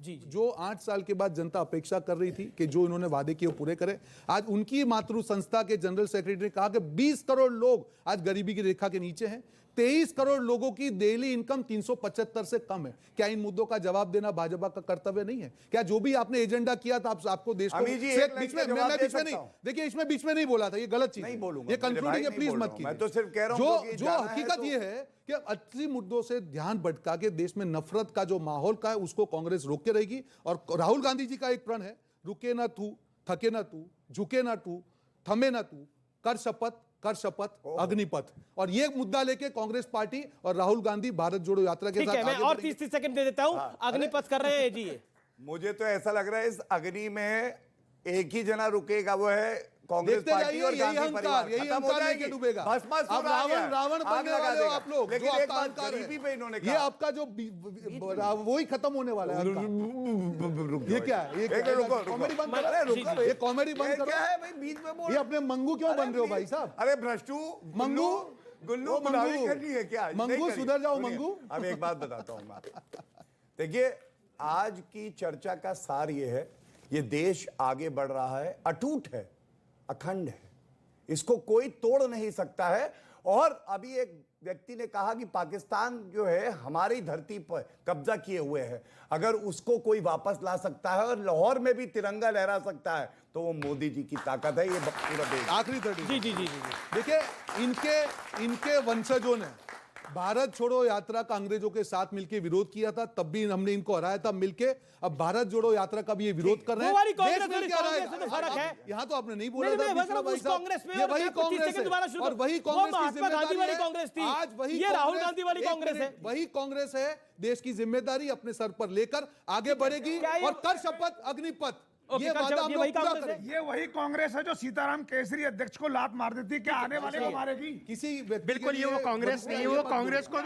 कि जो 8 साल के बाद जनता अपेक्षा कर रही थी कि जो इन्होंने वादे किए वो पूरे करें। आज उनकी मातृ संस्था के जनरल सेक्रेटरी ने कहा कि 20 करोड़ लोग आज गरीबी की रेखा के नीचे हैं, 23 करोड़ लोगों की डेली इनकम 375 से कम है। क्या इन मुद्दों का जवाब देना भाजपा का कर्तव्य नहीं है? क्या जो भी आपने एजेंडा किया था, आपको देश को बीच में नहीं, देखिए इसमें बीच में नहीं बोला था, ये गलत चीज नहीं बोलूंगा, ये कंक्लूडिंग है, प्लीज मत कीजिए। मैं तो सिर्फ कह रहा हूं जो हकीकत ये है कि अच्छी मुद्दों से ध्यान भटका के देश में नफरत का जो माहौल का है, उसको कांग्रेस रोक के रहेगी। और राहुल गांधी जी का एक प्रण है, रुके ना तू, थके ना तू, झुके ना तू, थमे ना तू, कर शपथ अग्निपथ। और ये मुद्दा लेके कांग्रेस पार्टी और राहुल गांधी भारत जोड़ो यात्रा के साथ मैं और 30 सेकंड दे देता हूं। अग्निपथ कर रहे हैं जी। मुझे तो ऐसा लग रहा है इस अग्नि में एक ही जना रुकेगा, वो है कांग्रेस पार्टी और गांधी परिवार। खत्म हो जाएगी, डूबेगा। अब रावण बनने वाले हो आप लोग। लेकिन एक बात गरीबी पे इन्होंने कहा, ये आपका जो वही खत्म होने वाला है। ये क्या है? ये कॉमेडी बंद करो, ये कॉमेडी बंद करो। क्या है भाई बीच में बोल, ये अपने मंगू क्यों बन रहे हो भाई साहब? अरे भ्रष्टू मंगू, गुल्लू गुलामी करनी है क्या? मंगू सुधर जाओ मंगू। अब एक बात बताता हूं मैं, देखिए आज की चर्चा का सार ये है, ये देश आगे बढ़ रहा है, अटूट है, अखंड है, इसको कोई तोड़ नहीं सकता है। और अभी एक व्यक्ति ने कहा कि पाकिस्तान जो है हमारी धरती पर कब्जा किए हुए है, अगर उसको कोई वापस ला सकता है और लाहौर में भी तिरंगा लहरा सकता है, तो वो मोदी जी की ताकत है। ये पूरा देश। आखिरी 30 जी। देखिए इनके वंशजों ने भारत छोड़ो यात्रा का अंग्रेजों के साथ मिलकर विरोध किया था, तब भी हमने इनको हराया था मिलके। अब भारत जोड़ो यात्रा का भी ये विरोध कर रहे हैं। देश में क्या रहेगा? यहाँ तो आपने नहीं बोला था कांग्रेस में, ये वही कांग्रेस है और वही कांग्रेस की महात्मा गांधी वाली कांग्रेस थी, आज वही ये राहुल गांधी वाली कांग्रेस है। वही कांग्रेस है, देश की जिम्मेदारी अपने सर पर लेकर आगे बढ़ेगी और कर शपथ अग्निपथ, ये वादा हम लोग पूरा करेंगे। ये वही कांग्रेस है जो सीताराम केसरी अध्यक्ष को लात मार देती है, क्या आने वाले को मारेगी? किसी बिल्कुल ये वो कांग्रेस नहीं, वो कांग्रेस को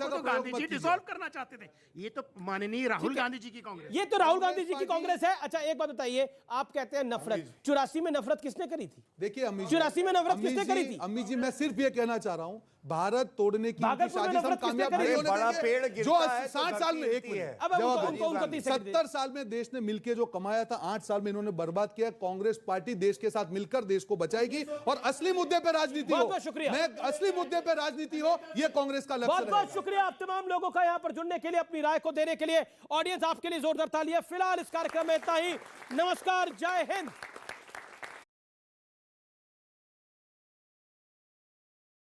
तो गांधी जी डिसॉल्व करना चाहते थे। ये तो माननीय राहुल गांधी जी की कांग्रेस, ये तो राहुल गांधी जी की कांग्रेस है। अच्छा एक बात बताइए, आप कहते हैं नफरत, 84 में नफरत किसने करी थी? देखिए अम्मी जी, 84 में नफरत किसने करी थी? अम्मी जी मैं सिर्फ ये कहना चाह रहा हूं, भारत तोड़ने की साजिश हम कामयाब नहीं होने बड़ा देंगे। पेड़ जो गिरता है तो 60 साल में धरती एक है। अब उनको 70 साल में देश ने मिलकर जो कमाया था 8 साल में इन्होंने बर्बाद किया। कांग्रेस पार्टी देश के साथ मिलकर देश को बचाएगी और असली मुद्दे पर राजनीति हो। बहुत शुक्रिया। मैं असली मुद्दे पर राजनीति हो, ये कांग्रेस का लक्ष्य बहुत बहुत शुक्रिया आप तमाम लोगों का यहां पर जुड़ने के लिए, अपनी राय को देने के लिए। ऑडियंस आपके लिए जोरदार तालियां। फिलहाल इस कार्यक्रम में इतना ही। नमस्कार, जय हिंद।